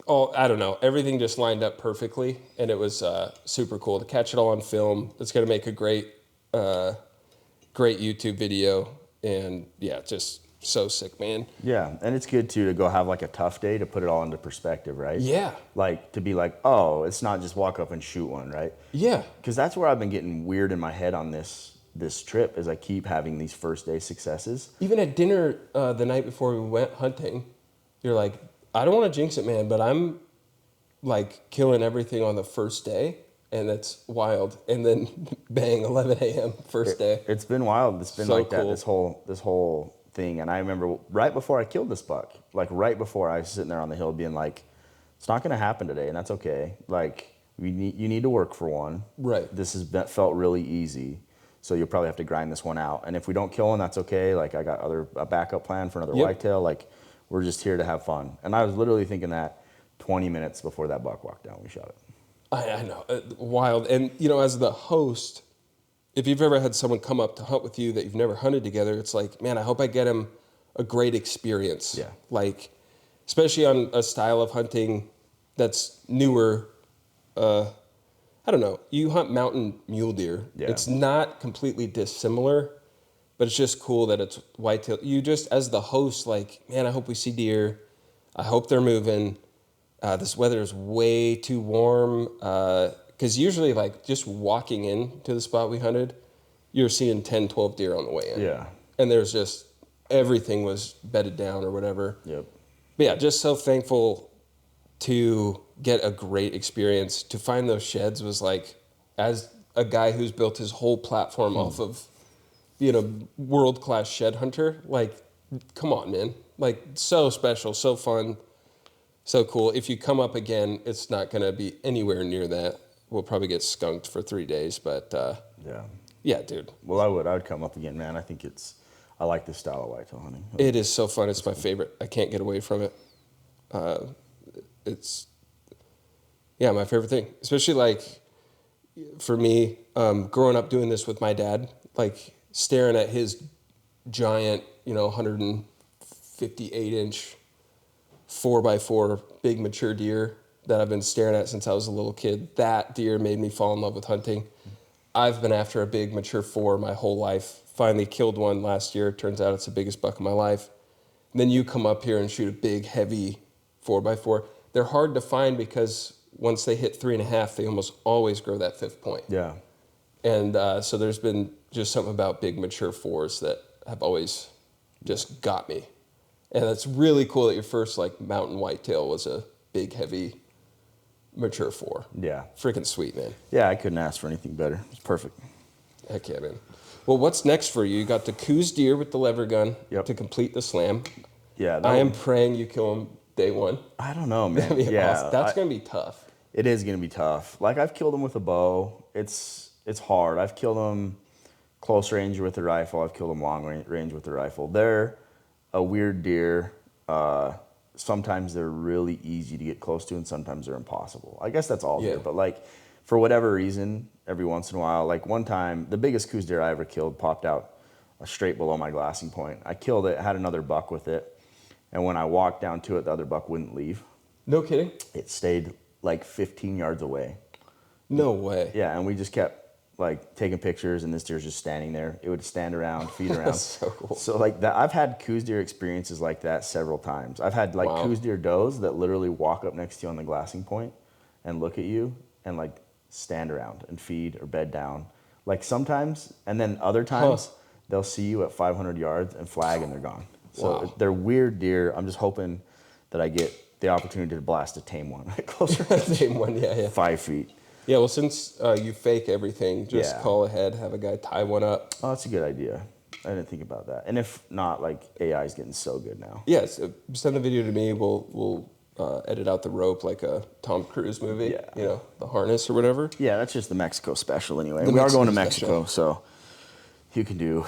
Oh, I don't know. Everything just lined up perfectly, and it was super cool to catch it all on film. It's going to make a great YouTube video, and yeah, just so sick, man. Yeah, and it's good too to go have like a tough day to put it all into perspective, right? Yeah. Like to be like, oh, it's not just walk up and shoot one, right? Yeah. Because that's where I've been getting weird in my head on this trip, is I keep having these first day successes. Even at dinner the night before we went hunting, you're like, I don't want to jinx it, man, but I'm like killing everything on the first day, and that's wild. And then bang, 11 a.m. first day. It's been wild. It's been So like that cool. this whole thing. And I remember right before I killed this buck, like right before I was sitting there on the hill being like, it's not going to happen today, and that's okay. Like you need to work for one. Right. This felt really easy. So you'll probably have to grind this one out. And if we don't kill one, that's okay. Like I got a backup plan for another Yep. whitetail. Like we're just here to have fun. And I was literally thinking that 20 minutes before that buck walked down, we shot it. I know, wild. And you know, as the host, if you've ever had someone come up to hunt with you that you've never hunted together, it's like, man, I hope I get him a great experience. Yeah. Like, especially on a style of hunting that's newer. I don't know. You hunt mountain mule deer. Yeah. It's not completely dissimilar, but it's just cool that it's whitetail. You just, as the host, like, man, I hope we see deer. I hope they're moving. This weather is way too warm. Because usually, like, just walking into the spot we hunted, you're seeing 10, 12 deer on the way in. Yeah. And there's just, everything was bedded down or whatever. Yep. But yeah, just so thankful to get a great experience. To find those sheds was like, as a guy who's built his whole platform off of, world-class shed hunter, like, come on, man. Like, so special, so fun, so cool. If you come up again, it's not going to be anywhere near that. We'll probably get skunked for 3 days, but Yeah. yeah, dude. Well, I would come up again, man. I like this style of whitetail hunting. It is so fun. It's my favorite. I can't get away from it. It's, yeah, my favorite thing. Especially, like, for me, growing up doing this with my dad, like, staring at his giant, 158-inch 4x4 big mature deer that I've been staring at since I was a little kid. That deer made me fall in love with hunting. I've been after a big mature 4 my whole life. Finally killed one last year. Turns out it's the biggest buck of my life. And then you come up here and shoot a big, heavy 4x4. They're hard to find because once they hit 3.5, they almost always grow that 5th point. Yeah. And so there's been just something about big mature 4s that have always just got me. And it's really cool that your first, like, mountain whitetail was a big, heavy, mature 4. Yeah. Freaking sweet, man. Yeah, I couldn't ask for anything better. It's perfect. Heck yeah, man. Well, what's next for you? You got the Coos deer with the lever gun to complete the slam. Yeah. I am praying you kill him day one. I don't know, man. That'd be Yeah. awesome. That's going to be tough. It is going to be tough. Like, I've killed them with a bow. It's hard. I've killed them close range with the rifle. I've killed them long range with the rifle. They're a weird deer. sometimes they're really easy to get close to and sometimes they're impossible. I guess that's all Yeah. here, but like for whatever reason, every once in a while, like one time, the biggest coos deer I ever killed popped out straight below my glassing point. I killed it, had another buck with it, and when I walked down to it, the other buck wouldn't leave. No kidding? It stayed like 15 yards away. No way. Yeah, and we just kept like taking pictures, and this deer's just standing there. It would stand around, feed around. That's so cool. So like that, I've had coos deer experiences like that several times. I've had like Wow. coos deer does that literally walk up next to you on the glassing point and look at you and like stand around and feed or bed down. Like sometimes, and then other times they'll see you at 500 yards and flag and they're gone. So Wow. they're weird deer. I'm just hoping that I get the opportunity to blast a tame one closer to Same one, yeah. 5 feet. Yeah, well, since you fake everything, just Yeah. call ahead, have a guy tie one up. Oh, that's a good idea. I didn't think about that. And if not, like AI is getting so good now. Yes, send the video to me. We'll edit out the rope like a Tom Cruise movie. Yeah. You know, the harness or whatever. Yeah, that's just the Mexico special anyway. The We are going to Mexico Mexico, so you can do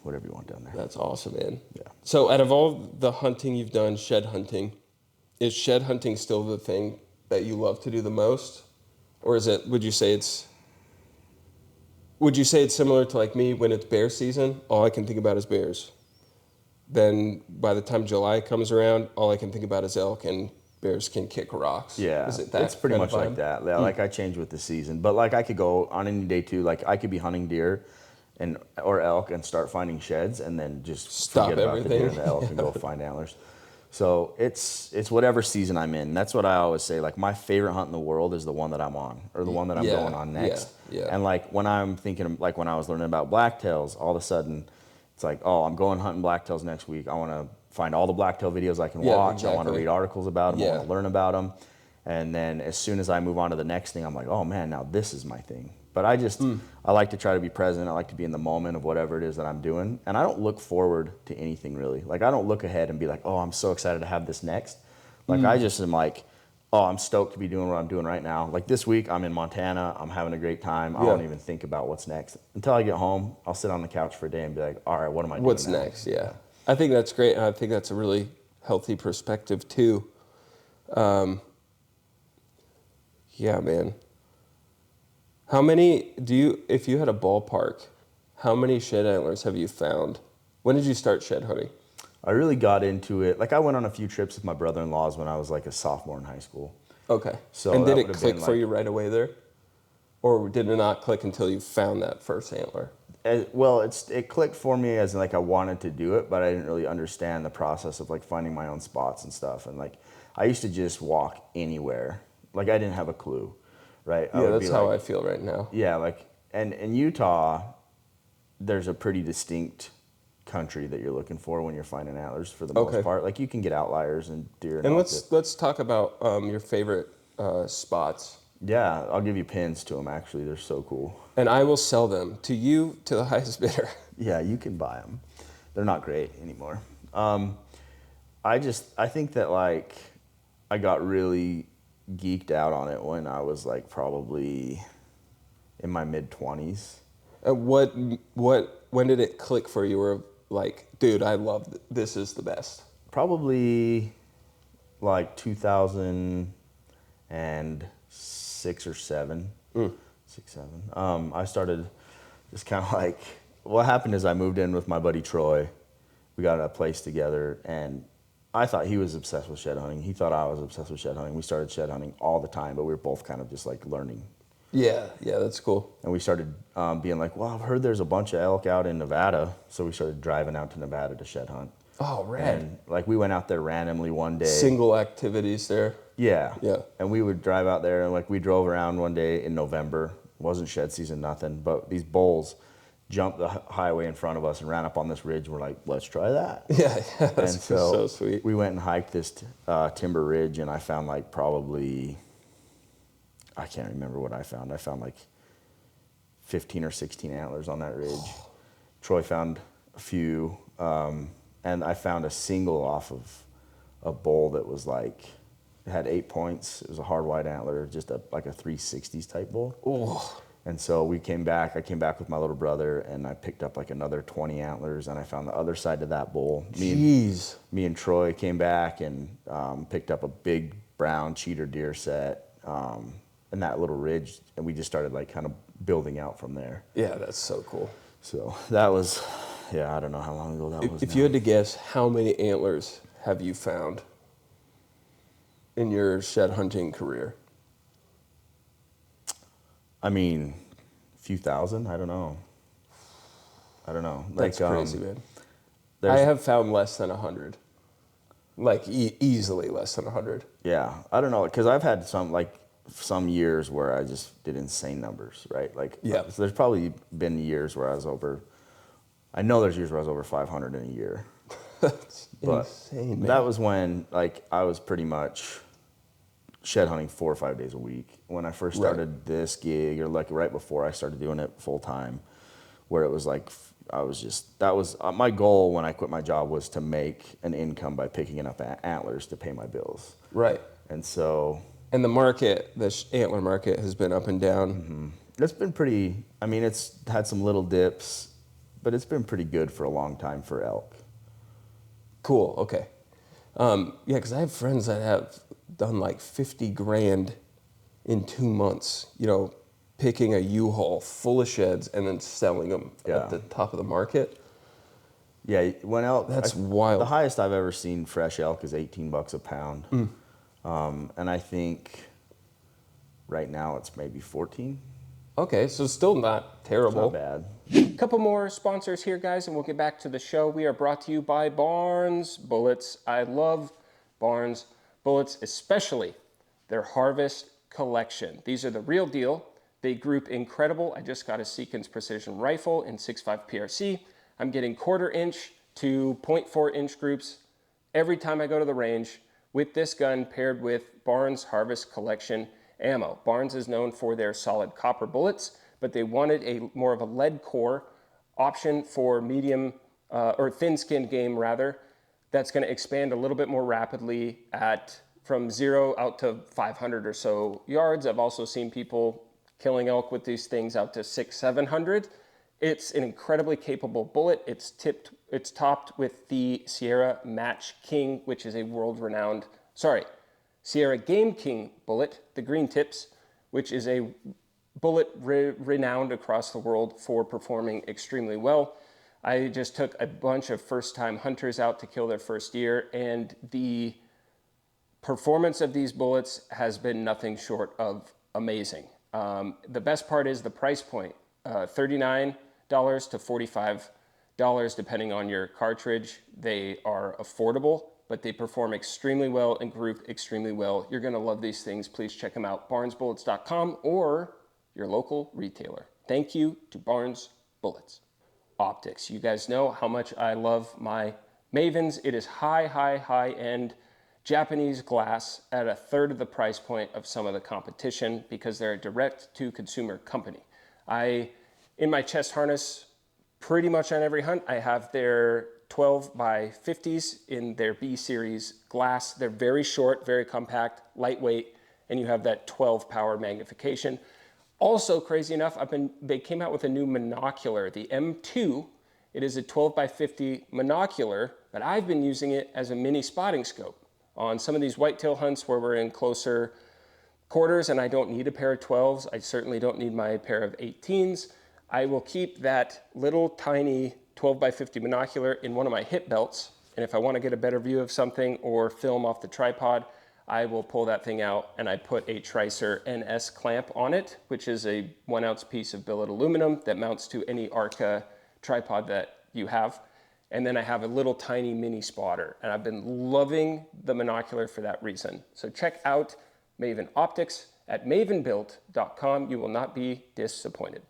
whatever you want down there. That's awesome, man. Yeah. So, out of all the hunting you've done, shed hunting, is shed hunting still the thing that you love to do the most, or is it? Would you say it's similar to like me when it's bear season? All I can think about is bears. Then by the time July comes around, all I can think about is elk, and bears can kick rocks. Yeah, Is it that it's pretty kind much of like vibe? that. Yeah, like I change with the season, but like I could go on any day too. Like I could be hunting deer or elk and start finding sheds, and then just Stop forget about the deer and everything. the elk and go find antlers. So it's whatever season I'm in. That's what I always say. Like my favorite hunt in the world is the one that I'm on, or the one that I'm Yeah, going on next. yeah. And like when I'm thinking, like when I was learning about blacktails, all of a sudden it's like, oh, I'm going hunting blacktails next week. I want to find all the blacktail videos I can Yeah, watch. I want to exactly. read articles about them. I Yeah. want to learn about them. And then as soon as I move on to the next thing, I'm like, oh man, now this is my thing. But I like to try to be present. I like to be in the moment of whatever it is that I'm doing. And I don't look forward to anything really. Like I don't look ahead and be like, oh, I'm so excited to have this next. Like I just am like, oh, I'm stoked to be doing what I'm doing right now. Like this week I'm in Montana. I'm having a great time. I Yeah. don't even think about what's next. Until I get home, I'll sit on the couch for a day and be like, all right, what am I doing What's now? next? Yeah, I think that's great, and I think that's a really healthy perspective too. Yeah, man. How many if you had a ballpark, how many shed antlers have you found? When did you start shed hunting? I really got into it. Like I went on a few trips with my brother-in-laws when I was like a sophomore in high school. Okay. So and that did it would've click been for like- you right away there? Or did it not click until you found that first antler? Well, it clicked for me as in like I wanted to do it, but I didn't really understand the process of like finding my own spots and stuff. And like I used to just walk anywhere. Like I didn't have a clue, right? Yeah, that's how I feel right now. Yeah, like and in Utah, there's a pretty distinct country that you're looking for when you're finding antlers for the Okay. most part. Like you can get outliers and deer and And all let's talk about your favorite spots. Yeah, I'll give you pins to them. Actually, they're so cool. And I will sell them to you to the highest bidder. Yeah, you can buy them. They're not great anymore. I think that like I got really geeked out on it when I was like probably in my mid-20s. When did it click for you? Where like, dude, I love this is the best. Probably like 2006 or 7. 6, 7. I started just kind of like, what happened is I moved in with my buddy Troy. We got a place together, and I thought he was obsessed with shed hunting. He thought I was obsessed with shed hunting. We started shed hunting all the time, but we were both kind of just like learning. Yeah, that's cool. And we started being like, well, I've heard there's a bunch of elk out in Nevada. So we started driving out to Nevada to shed hunt. Oh, rad. And like we went out there randomly one day. Single activities there. Yeah. Yeah. And we would drive out there, and like we drove around one day in November. Wasn't shed season, nothing. But these bulls jumped the highway in front of us and ran up on this ridge. We're like, let's try that. Yeah, And that's so sweet. we went and hiked this timber ridge, and I found like probably, I can't remember what I found. I found like 15 or 16 antlers on that ridge. Troy found a few, and I found a single off of a bull that was like, it had 8 points. It was a hard white antler, just like a 360s type bull. Oh, And so I came back with my little brother, and I picked up like another 20 antlers, and I found the other side of that bull. Jeez. Me and Troy came back and picked up a big brown cheater deer set, and that little ridge, and we just started like kind of building out from there. Yeah, that's so cool. So that was, I don't know how long ago that was. If you had to guess, how many antlers have you found in your shed hunting career? I mean, a few thousand. I don't know. That's Like, crazy, man. I have found less than 100. Like easily less than 100. Yeah, I don't know, because I've had some years where I just did insane numbers, right? Like, yeah. So there's probably been years where I was over. I know there's years where I was over 500 in a year. That's but insane, man. That was when like I was pretty much shed hunting 4 or 5 days a week. When I first started this gig, or like right before I started doing it full time, where it was like that was my goal when I quit my job, was to make an income by picking up antlers to pay my bills. Right. And so. And the market, the antler market, has been up and down. Mm-hmm. It's been pretty. I mean, it's had some little dips, but it's been pretty good for a long time for elk. Cool. Okay. Yeah, because I have friends that have done like 50 grand in 2 months. You know, picking a U-Haul full of sheds and then selling them at the top of the market. Yeah, when elk. That's wild. The highest I've ever seen fresh elk is $18 a pound, and I think right now it's maybe 14. Okay, so still not terrible. It's not bad. A couple more sponsors here, guys, and we'll get back to the show. We are brought to you by Barnes Bullets. I love Barnes Bullets, especially their Harvest collection. These are the real deal. They group incredible. I just got a Seekins Precision Rifle in 6.5 PRC. I'm getting 1/4 inch to 0.4 inch groups every time I go to the range with this gun paired with Barnes Harvest collection ammo. Barnes is known for their solid copper bullets, but they wanted a more of a lead core option for medium or thin skinned game rather, that's going to expand a little bit more rapidly at from 0 out to 500 or so yards. I've also seen people killing elk with these things out to 600-700. It's an incredibly capable bullet. It's topped with the Sierra Match King, which is a Sierra Game King bullet, the green tips, which is a bullet renowned across the world for performing extremely well. I just took a bunch of first-time hunters out to kill their first deer, and the performance of these bullets has been nothing short of amazing. The best part is the price point, $39 to $45, depending on your cartridge. They are affordable, but they perform extremely well and group extremely well. You're gonna love these things. Please check them out, barnesbullets.com or your local retailer. Thank you to Barnes Bullets. Optics. You guys know how much I love my Mavens. It is high-end Japanese glass at 1/3 of the price point of some of the competition because they're a direct-to-consumer company. In my chest harness, pretty much on every hunt, I have their 12 by 50s in their B series glass. They're very short, very compact, lightweight, and you have that 12 power magnification. Also, crazy enough, they came out with a new monocular, the M2. It is a 12 by 50 monocular, but I've been using it as a mini spotting scope on some of these whitetail hunts where we're in closer quarters and I don't need a pair of 12s. I certainly don't need my pair of 18s. I will keep that little tiny 12 by 50 monocular in one of my hip belts. And if I want to get a better view of something or film off the tripod, I will pull that thing out and I put a Tricer NS clamp on it, which is a 1 ounce piece of billet aluminum that mounts to any Arca tripod that you have. And then I have a little tiny mini spotter, and I've been loving the monocular for that reason. So check out Maven Optics at mavenbuilt.com. You will not be disappointed.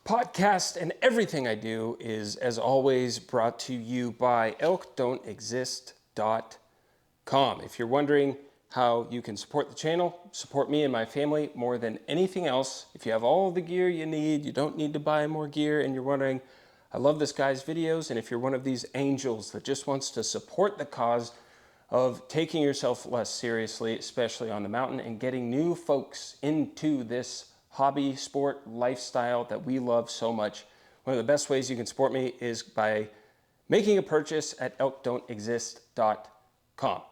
Podcast and everything I do is, as always, brought to you by elkdon'texist.com. If you're wondering how you can support the channel, support me and my family more than anything else, if you have all the gear you need, you don't need to buy more gear, and you're wondering, I love this guy's videos, and if you're one of these angels that just wants to support the cause of taking yourself less seriously, especially on the mountain, and getting new folks into this hobby, sport, lifestyle that we love so much. One of the best ways you can support me is by making a purchase at elkdon'texist.com.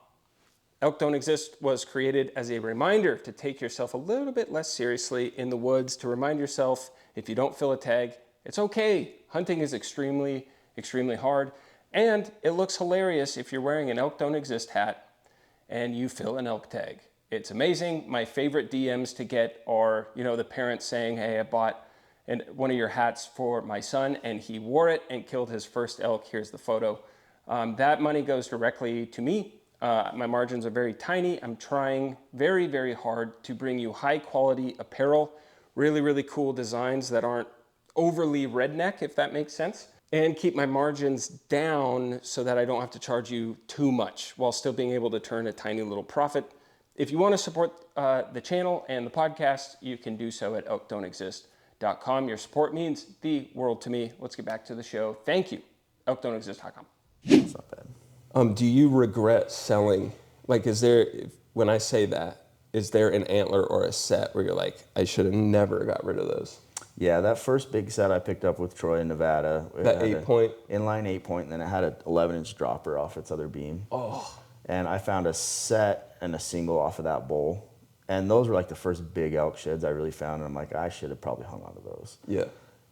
Elk Don't Exist was created as a reminder to take yourself a little bit less seriously in the woods, to remind yourself if you don't fill a tag, it's okay. Hunting is extremely, extremely hard, and it looks hilarious if you're wearing an Elk Don't Exist hat and you fill an elk tag. It's amazing. My favorite DMs to get are, the parents saying, hey, I bought one of your hats for my son and he wore it and killed his first elk. Here's the photo. That money goes directly to me. My margins are very tiny. I'm trying very, very hard to bring you high quality apparel, really, really cool designs that aren't overly redneck, if that makes sense, and keep my margins down so that I don't have to charge you too much while still being able to turn a tiny little profit. If you want to support the channel and the podcast, you can do so at elkdon'texist.com. Your support means the world to me. Let's get back to the show. Thank you. elkdon'texist.com. It's not bad. Do you regret selling? Like, when I say that, is there an antler or a set where you're like, I should have never got rid of those? Yeah, that first big set I picked up with Troy in Nevada. That 8-point? Inline 8-point, and then it had an 11-inch dropper off its other beam. Oh. And I found a set and a single off of that bull. And those were like the first big elk sheds I really found. And I'm like, I should have probably hung on to those. Yeah.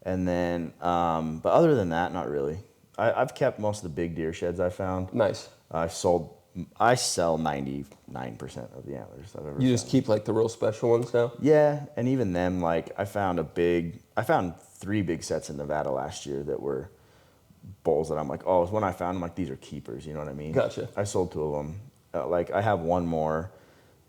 And then, but other than that, not really. I've kept most of the big deer sheds I found. Nice. I sell 99% of the antlers I've ever found. You just keep like the real special ones now? Yeah, and even them, like I found 3 big sets in Nevada last year that were bulls that I'm like, oh, when I found them, like these are keepers, you know what I mean? Gotcha. I sold 2 of them. Like I have one more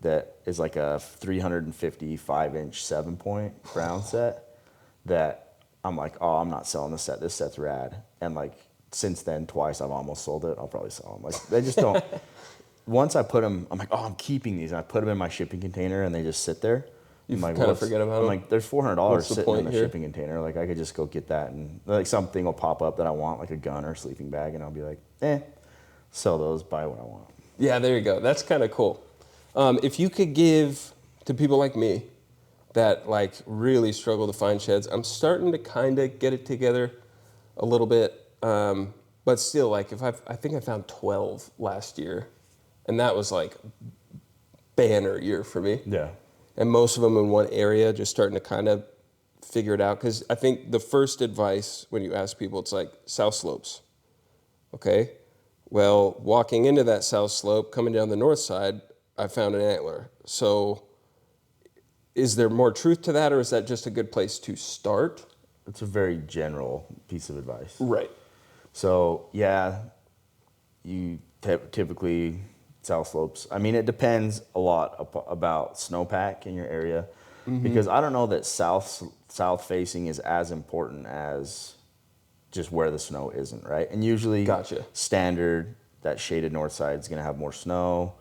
that is like a 355-inch 7-point brown set that I'm like, oh, I'm not selling this set. This set's rad. And like since then, twice I've almost sold it. I'll probably sell them. Like they just don't. Once I put them, I'm like, oh, I'm keeping these. And I put them in my shipping container and they just sit there. You like, kind of forget about them. I'm like, there's $400 sitting in the here? shipping container. Like I could just go get that and like something will pop up that I want, like a gun or a sleeping bag, and I'll be like, sell those, buy what I want. Yeah, there you go. That's kind of cool. If you could give to people like me that like really struggle to find sheds, I'm starting to kind of get it together a little bit. But still, like I think I found 12 last year, and that was like banner year for me. Yeah. And most of them in one area, just starting to kind of figure it out. Because I think the first advice when you ask people, it's like south slopes. Okay. Well, walking into that south slope, coming down the north side, I found an antler. So is there more truth to that, or is that just a good place to start? It's a very general piece of advice. Right. So, yeah, you typically south slopes. I mean, it depends a lot about snowpack in your area, because I don't know that south facing is as important as just where the snow isn't, right? And usually, Gotcha. Standard, that shaded north side is going to have more snow.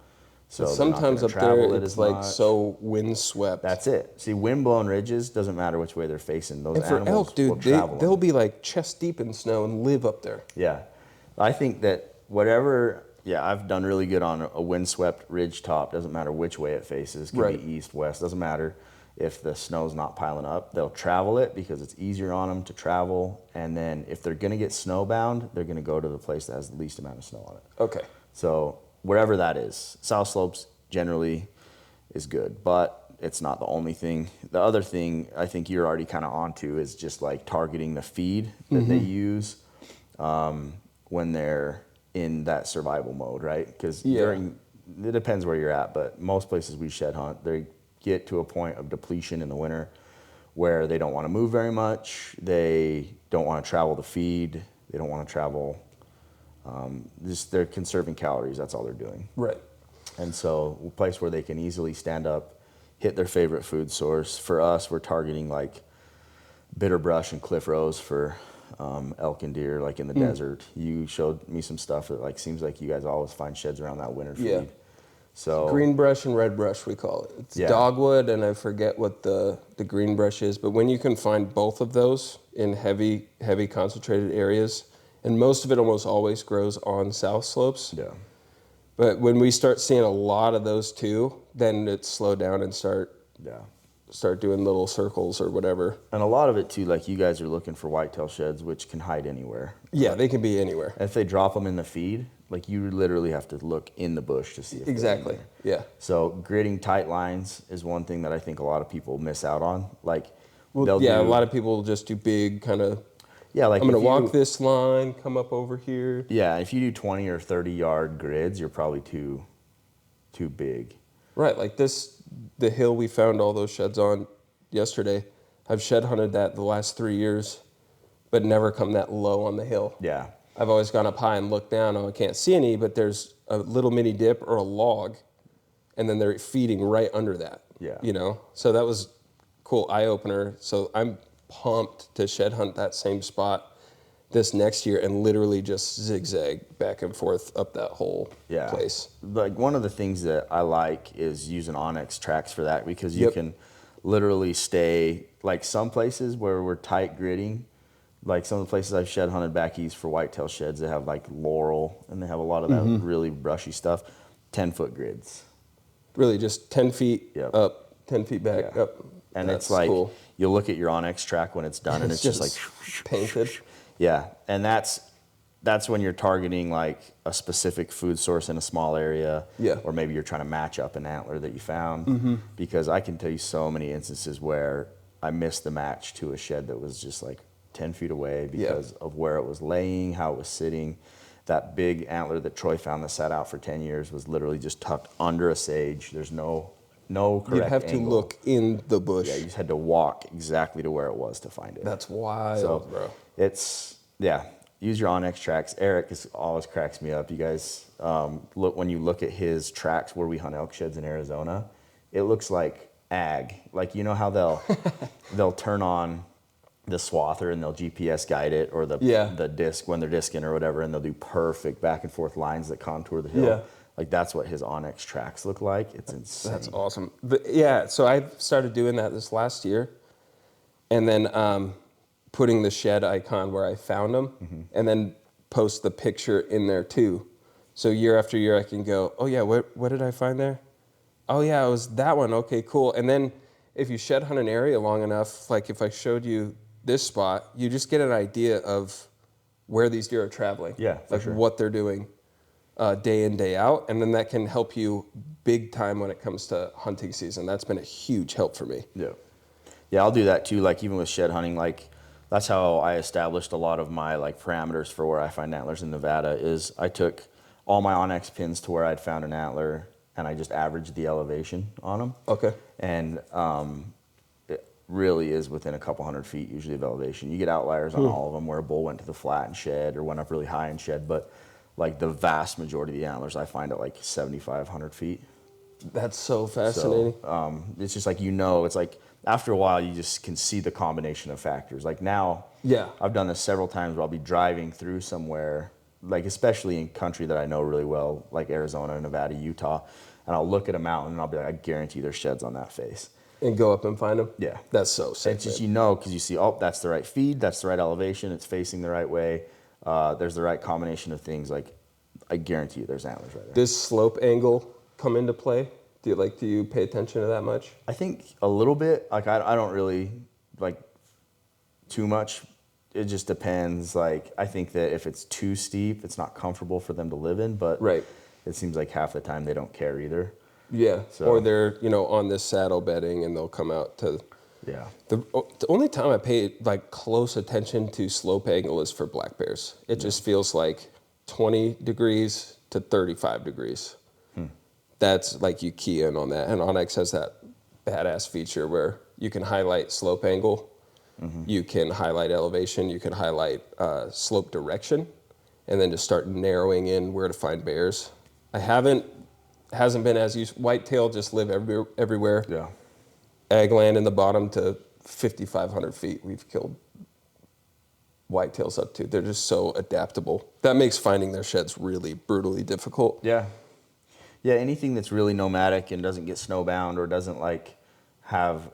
So sometimes up there it's like so windswept. That's it. See, windblown ridges, doesn't matter which way they're facing. Those and for animals elk, dude, will travel they'll be like chest deep in snow and live up there. Yeah. I think that I've done really good on a windswept ridge top. Doesn't matter which way it faces. Can be east, west. Doesn't matter if the snow's not piling up. They'll travel it because it's easier on them to travel. And then if they're going to get snowbound, they're going to go to the place that has the least amount of snow on it. Okay. So wherever that is, south slopes generally is good, but it's not the only thing. The other thing I think you're already kind of onto is just like targeting the feed that they use when they're in that survival mode, right? Because it depends where you're at, but most places we shed hunt, they get to a point of depletion in the winter where they don't want to move very much. They don't want to travel the feed. They don't want to travel. Just they're conserving calories. That's all they're doing. Right. And so a place where they can easily stand up, hit their favorite food source. For us, we're targeting like bitter brush and cliff rose for elk and deer, like in the desert. You showed me some stuff that like seems like you guys always find sheds around that winter feed. Yeah. So green brush and red brush, we call it. It's dogwood, and I forget what the green brush is, but when you can find both of those in heavy concentrated areas, and most of it almost always grows on south slopes. Yeah. But when we start seeing a lot of those too, then it's slow down and start start doing little circles or whatever. And a lot of it too, like you guys are looking for whitetail sheds, which can hide anywhere. Yeah, they can be anywhere. And if they drop them in the feed, like you literally have to look in the bush to see if Exactly. they're in there. Yeah. So gridding tight lines is one thing that I think a lot of people miss out on. Like, Well, a lot of people just do big kind of. Yeah, like I'm gonna if you- walk this line, come up over here. Yeah, if you do 20 or 30 yard grids, you're probably too big. Right, like the hill we found all those sheds on yesterday. I've shed hunted that the last 3 years, but never come that low on the hill. Yeah. I've always gone up high and looked down. Oh, I can't see any, but there's a little mini dip or a log, and then they're feeding right under that. Yeah. You know, so that was cool eye opener. So I'm pumped to shed hunt that same spot this next year and literally just zigzag back and forth up that whole place. Like one of the things that I like is using OnX tracks for that, because you can literally stay, like some places where we're tight gridding, like some of the places I've shed hunted back east for whitetail sheds, they have like laurel and they have a lot of that really brushy stuff, 10-foot grids. Really just 10 feet up, 10 feet back up. And That's it's like, cool. you look at your OnX track when it's done and it's just like painted. Yeah, and that's when you're targeting like a specific food source in a small area, or maybe you're trying to match up an antler that you found. Because I can tell you so many instances where I missed the match to a shed that was just like 10 feet away because of where it was laying, how it was sitting. That big antler that Troy found that sat out for 10 years was literally just tucked under a sage. There's no correct You'd have angle. to look in the bush. Yeah, you just had to walk exactly to where it was to find it. That's wild, bro. Use your OnX tracks. Eric always cracks me up. You guys, when you look at his tracks where we hunt elk sheds in Arizona, it looks like ag. Like, you know how they'll turn on the swather and they'll GPS guide it, or the disc when they're discing or whatever, and they'll do perfect back and forth lines that contour the hill. Yeah. Like that's what his OnX tracks look like. It's insane. That's awesome. So I started doing that this last year, and then putting the shed icon where I found them, and then post the picture in there too. So year after year I can go, oh yeah, what did I find there? Oh yeah, it was that one. Okay, cool. And then if you shed hunt an area long enough, like if I showed you this spot, you just get an idea of where these deer are traveling. Yeah, for like sure. what they're doing day in, day out. And then that can help you big time when it comes to hunting season. That's been a huge help for me. Yeah. Yeah, I'll do that too. Like even with shed hunting, like that's how I established a lot of my like parameters for where I find antlers in Nevada. Is I took all my OnX pins to where I'd found an antler, and I just averaged the elevation on them. Okay. And it really is within a couple 100 feet usually of elevation. You get outliers on all of them where a bull went to the flat and shed, or went up really high and shed, but like the vast majority of the antlers I find at like 7,500 feet. That's so fascinating. So, it's just like, it's like after a while you just can see the combination of factors. Like now, I've done this several times where I'll be driving through somewhere, like especially in country that I know really well, like Arizona, Nevada, Utah, and I'll look at a mountain and I'll be like, I guarantee there's sheds on that face. And go up and find them? Yeah. That's so sick. It's just, because you see, that's the right feed, that's the right elevation, it's facing the right way, there's the right combination of things. Like, I guarantee you there's antlers right there. Does slope angle come into play? Do you pay attention to that much? I think a little bit. Like, I don't really, like, too much. It just depends. Like, I think that if it's too steep, it's not comfortable for them to live in, but it seems like half the time they don't care either. Yeah, So, or they're, on this saddle bedding and they'll come out to... Yeah. The only time I pay, like, close attention to slope angle is for black bears. It just feels like 20 degrees to 35 degrees. That's, like, you key in on that. And OnX has that badass feature where you can highlight slope angle, you can highlight elevation, you can highlight slope direction, and then just start narrowing in where to find bears. Hasn't been as used. Whitetail just live everywhere. Yeah. Ag land in the bottom to 5,500 feet. We've killed whitetails up to. They're just so adaptable. That makes finding their sheds really brutally difficult. Yeah. Yeah, anything that's really nomadic and doesn't get snowbound or doesn't like have,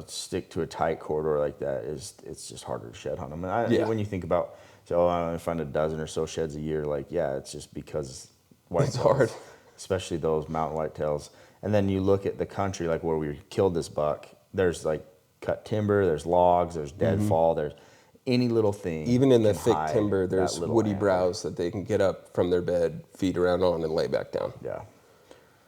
stick to a tight corridor like that it's just harder to shed hunt them. And when you think about, I find a dozen or so sheds a year, like, it's just because whitetails, It's hard. especially those mountain whitetails. And then you look at the country, like where we killed this buck, there's like cut timber, there's logs, there's deadfall, there's any little thing. Even in the can thick hide timber, that there's little woody antler. browse that they can get up from their bed, feed around on, and lay back down. Yeah.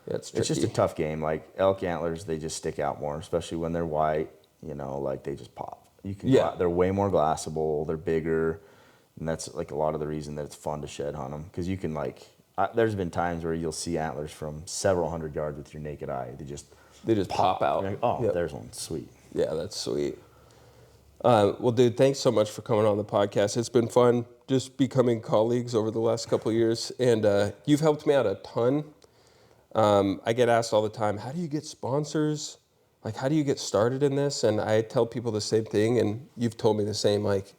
Yeah, it's tricky. It's just a tough game. Like elk antlers, they just stick out more, especially when they're white. Like they just pop. They're way more glassable. They're bigger, and that's like a lot of the reason that it's fun to shed hunt them, because you can there's been times where you'll see antlers from several hundred yards with your naked eye. They just pop out. You're like, oh, Yep. there's one. Sweet. Yeah, that's sweet. Well, dude, thanks so much for coming on the podcast. It's been fun just becoming colleagues over the last couple of years, and you've helped me out a ton. I get asked all the time, how do you get sponsors? Like, how do you get started in this? And I tell people the same thing, and you've told me the same, like,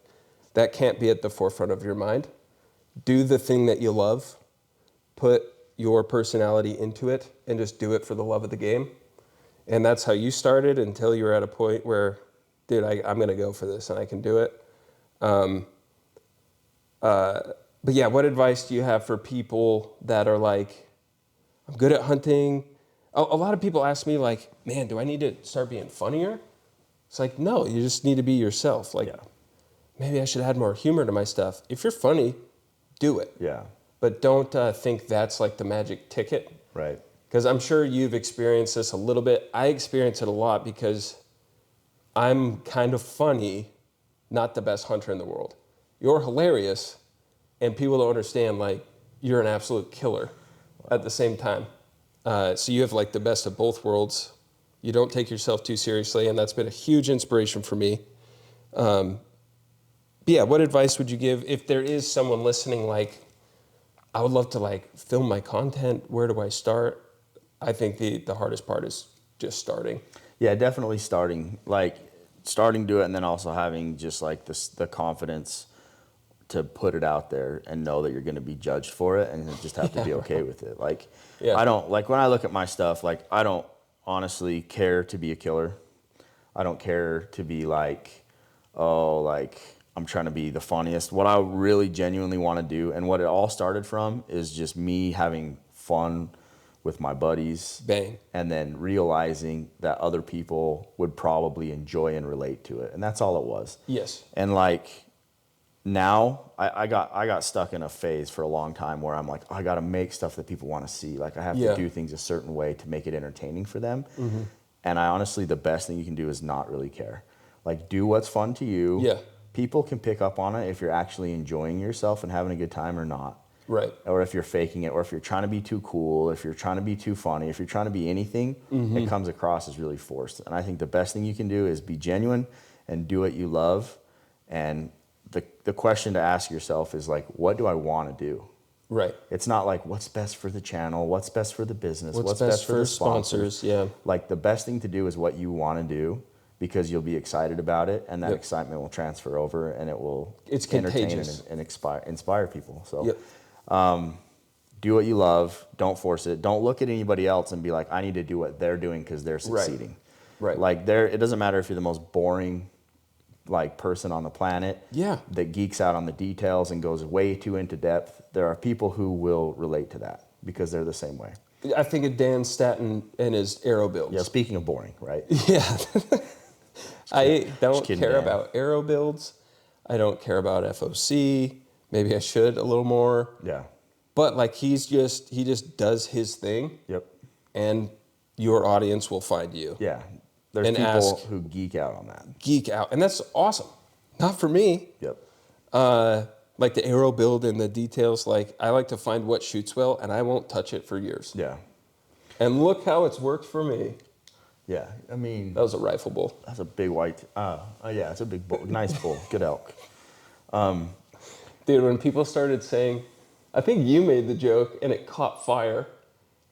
that can't be at the forefront of your mind. Do the thing that you love, put your personality into it, and just do it for the love of the game. And that's how you started until you were at a point where, dude, I'm going to go for this and I can do it. But yeah, what advice do you have for people that are like, I'm good at hunting? A lot of people ask me like, man, do I need to start being funnier? It's like, no, you just need to be yourself. Like, maybe I should add more humor to my stuff. If you're funny, do it. Yeah. But don't think that's like the magic ticket. Right. Because I'm sure you've experienced this a little bit. I experience it a lot because I'm kind of funny, not the best hunter in the world. You're hilarious, and people don't understand, like, you're an absolute killer at the same time. So you have, like, the best of both worlds. You don't take yourself too seriously, and that's been a huge inspiration for me. But yeah, what advice would you give if there is someone listening, like, I would love to, like, film my content. Where do I start? I think the hardest part is just starting. Yeah, definitely starting. Like, starting to it, and then also having just, like, the confidence to put it out there and know that you're going to be judged for it, and just have to be okay with it. Like, I don't, like, when I look at my stuff, like, I don't honestly care to be a killer. I don't care to be like, oh, like, I'm trying to be the funniest. What I really genuinely want to do, and what it all started from, is just me having fun with my buddies. Bang. And then realizing that other people would probably enjoy and relate to it. And that's all it was. Yes. And like, now I got stuck in a phase for a long time where I'm like, oh, I got to make stuff that people want to see. Like, I have to do things a certain way to make it entertaining for them. Mm-hmm. And I honestly, the best thing you can do is not really care. Like, do what's fun to you. Yeah. People can pick up on it if you're actually enjoying yourself and having a good time or not. Right. Or if you're faking it, or if you're trying to be too cool, if you're trying to be too funny, if you're trying to be anything, it comes across as really forced. And I think the best thing you can do is be genuine and do what you love. And the question to ask yourself is like, what do I want to do? Right. It's not like, what's best for the channel? What's best for the business? What's best for the sponsors? Yeah. Like, the best thing to do is what you want to do, because you'll be excited about it, and that excitement will transfer over, and it will entertain and inspire people. So do what you love. Don't force it. Don't look at anybody else and be like, I need to do what they're doing because they're succeeding. Right. Like, it doesn't matter if you're the most boring, like, person on the planet that geeks out on the details and goes way too into depth. There are people who will relate to that because they're the same way. I think of Dan Statton and his arrow builds. Yeah, speaking of boring, right? Yeah. I don't care Dan. about arrow builds. I don't care about FOC. Maybe I should a little more. Yeah. But like, he just does his thing. Yep. And your audience will find you. Yeah. There's And people who geek out on that. Geek out. And that's awesome. Not for me. Yep. Like the arrow build and the details, like, I like to find what shoots well, and I won't touch it for years. Yeah. And look how it's worked for me. Yeah. I mean, That was a rifle bull. that's a big white. Yeah, it's a big bull. Nice bull. Good elk. Dude, when people started saying, I think you made the joke and it caught fire,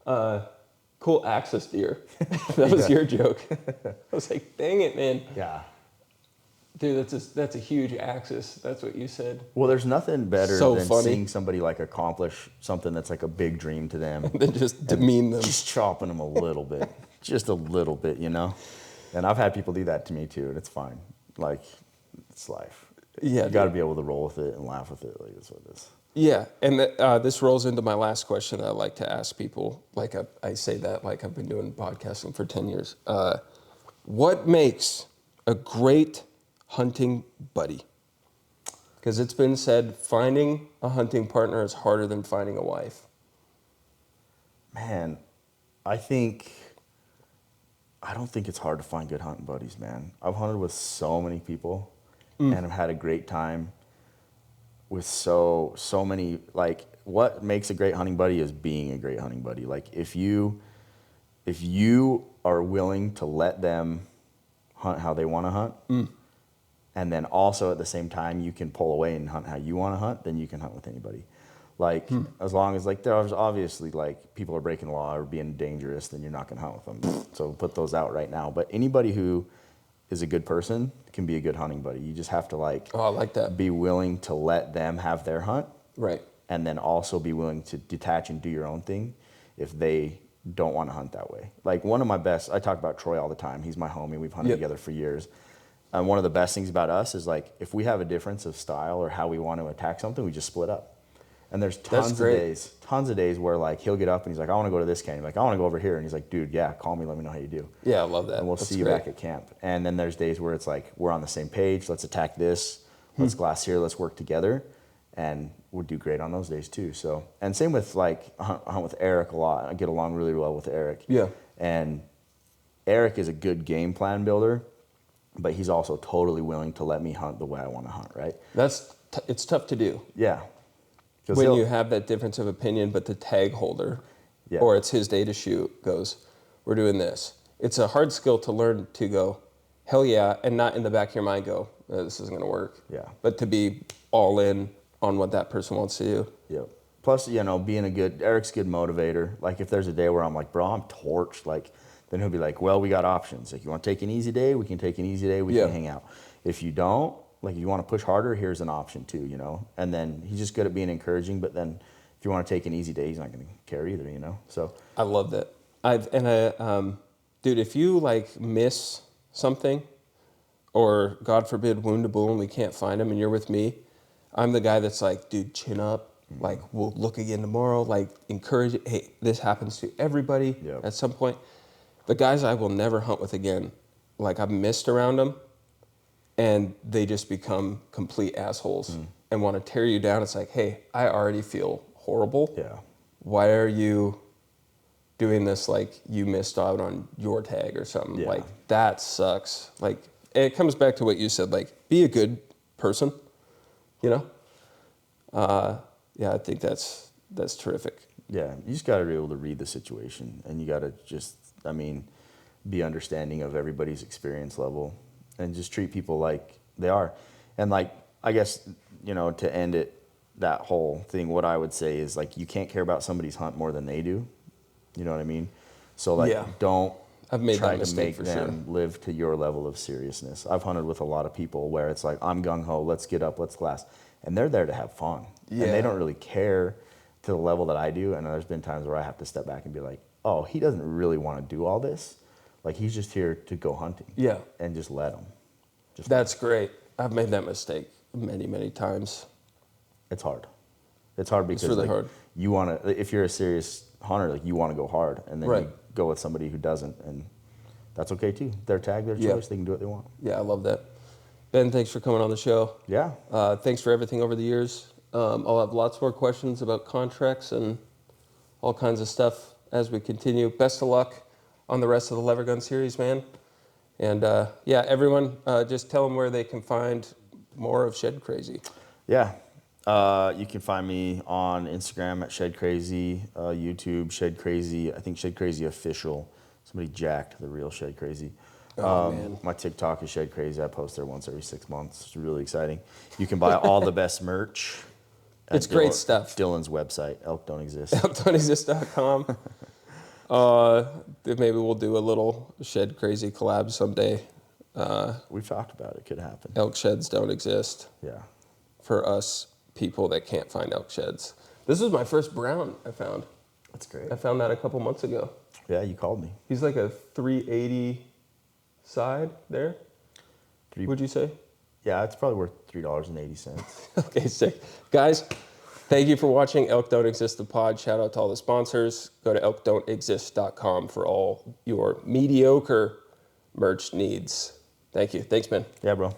cool access deer. That was your joke. I was like, dang it, man. Yeah. Dude, that's a huge axis. That's what you said. Well, there's nothing better So than funny. seeing somebody like accomplish something that's like a big dream to them. Then just demean them. Just chopping them a little bit. Just a little bit, you know? And I've had people do that to me too, and it's fine. Like, it's life. Yeah, You got to be able to roll with it and laugh with it. Like, that's what it is. Yeah, and this rolls into my last question that I like to ask people. Like, I say that like I've been doing podcasting for 10 years. What makes a great hunting buddy? Because it's been said finding a hunting partner is harder than finding a wife. Man, I don't think it's hard to find good hunting buddies, man. I've hunted with so many people and I've had a great time with so many. Like, what makes a great hunting buddy is being a great hunting buddy. Like, if you are willing to let them hunt how they want to hunt, and then also at the same time you can pull away and hunt how you want to hunt, then you can hunt with anybody. Like, as long as, like, there's obviously, like, people are breaking the law or being dangerous, then you're not going to hunt with them. So put those out right now. But anybody who is a good person can be a good hunting buddy. You just have to, like, Oh, I like that. be willing to let them have their hunt. Right. And then also be willing to detach and do your own thing if they don't want to hunt that way. Like, one of my best, I talk about Troy all the time. He's my homie. We've hunted together for years. And one of the best things about us is, like, if we have a difference of style or how we want to attack something, we just split up. And there's tons of days where, like, he'll get up and he's like, I want to go to this canyon. Like, I want to go over here. And he's like, dude, yeah, call me, let me know how you do. Yeah, I love that. And we'll see you back at camp. And then there's days where it's like, we're on the same page. Let's attack this. Let's glass here. Let's work together. And we'll do great on those days too. So, and same with, like, I hunt with Eric a lot. I get along really well with Eric. Yeah. And Eric is a good game plan builder, but he's also totally willing to let me hunt the way I want to hunt, right? It's tough to do. Yeah. When you have that difference of opinion, but the tag holder, or it's his day to shoot, goes, we're doing this. It's a hard skill to learn to go, hell yeah, and not in the back of your mind go, this isn't going to work. Yeah. But to be all in on what that person wants to do. Yep. Plus, you know, Eric's a good motivator. Like, if there's a day where I'm like, bro, I'm torched, like, then he'll be like, well, we got options. Like, you want to take an easy day? We can take an easy day. We can hang out. If you don't, like, you want to push harder, here's an option too, you know? And then he's just good at being encouraging, but then if you want to take an easy day, he's not going to care either, you know? So I love that. Dude, if you, like, miss something or, God forbid, wound a bull and we can't find him and you're with me, I'm the guy that's like, dude, chin up. Like, we'll look again tomorrow. Like, encourage it. Hey, this happens to everybody at some point. The guys I will never hunt with again, like, I've missed around them, and they just become complete assholes and want to tear you down. It's like, hey, I already feel horrible. Yeah. Why are you doing this? Like, you missed out on your tag or something. Yeah. Like, that sucks. Like, it comes back to what you said. Like, be a good person, you know? Yeah, I think that's terrific. Yeah, you just got to be able to read the situation, and you got to just, I mean, be understanding of everybody's experience level and just treat people like they are. And, like, I guess, you know, to end it, that whole thing, what I would say is, like, you can't care about somebody's hunt more than they do. You know what I mean? So, like, don't I've made try that to mistake make for them live to your level of seriousness. I've hunted with a lot of people where it's like, I'm gung-ho, let's get up, let's glass. And they're there to have fun. Yeah. And they don't really care to the level that I do. And there's been times where I have to step back and be like, oh, he doesn't really want to do all this. Like, he's just here to go hunting. Yeah. And just let him. That's great. I've made that mistake many, many times. It's hard. It's hard because, it's really like, hard. You want to, if you're a serious hunter, like, you want to go hard. And then you go with somebody who doesn't. And that's okay too. Their tag, their choice, they can do what they want. Yeah, I love that. Ben, thanks for coming on the show. Yeah. Thanks for everything over the years. I'll have lots more questions about contracts and all kinds of stuff as we continue. Best of luck on the rest of the Lever Gun series, man. And yeah, everyone, just tell them where they can find more of ShedCrazy. Yeah. You can find me on Instagram at ShedCrazy, YouTube, ShedCrazy, I think ShedCrazy Official. Somebody jacked the real ShedCrazy. Man. My TikTok is ShedCrazy. I post there once every 6 months. It's really exciting. You can buy all the best merch. It's great stuff. Dylan's website, Elk Don't Exist. ElkDon'tExist.com. Maybe we'll do a little ShedCrazy collab someday. We've talked about it. Could happen. Elk sheds don't exist. Yeah. For us people that can't find elk sheds. This is my first brown I found. That's great. I found that a couple months ago. Yeah, you called me. He's like a 380 side there. Would you say? Yeah, it's probably worth $3.80. Okay, sick. Guys, thank you for watching Elk Don't Exist, the pod. Shout out to all the sponsors. Go to elkdon'texist.com for all your mediocre merch needs. Thank you. Thanks, man. Yeah, bro.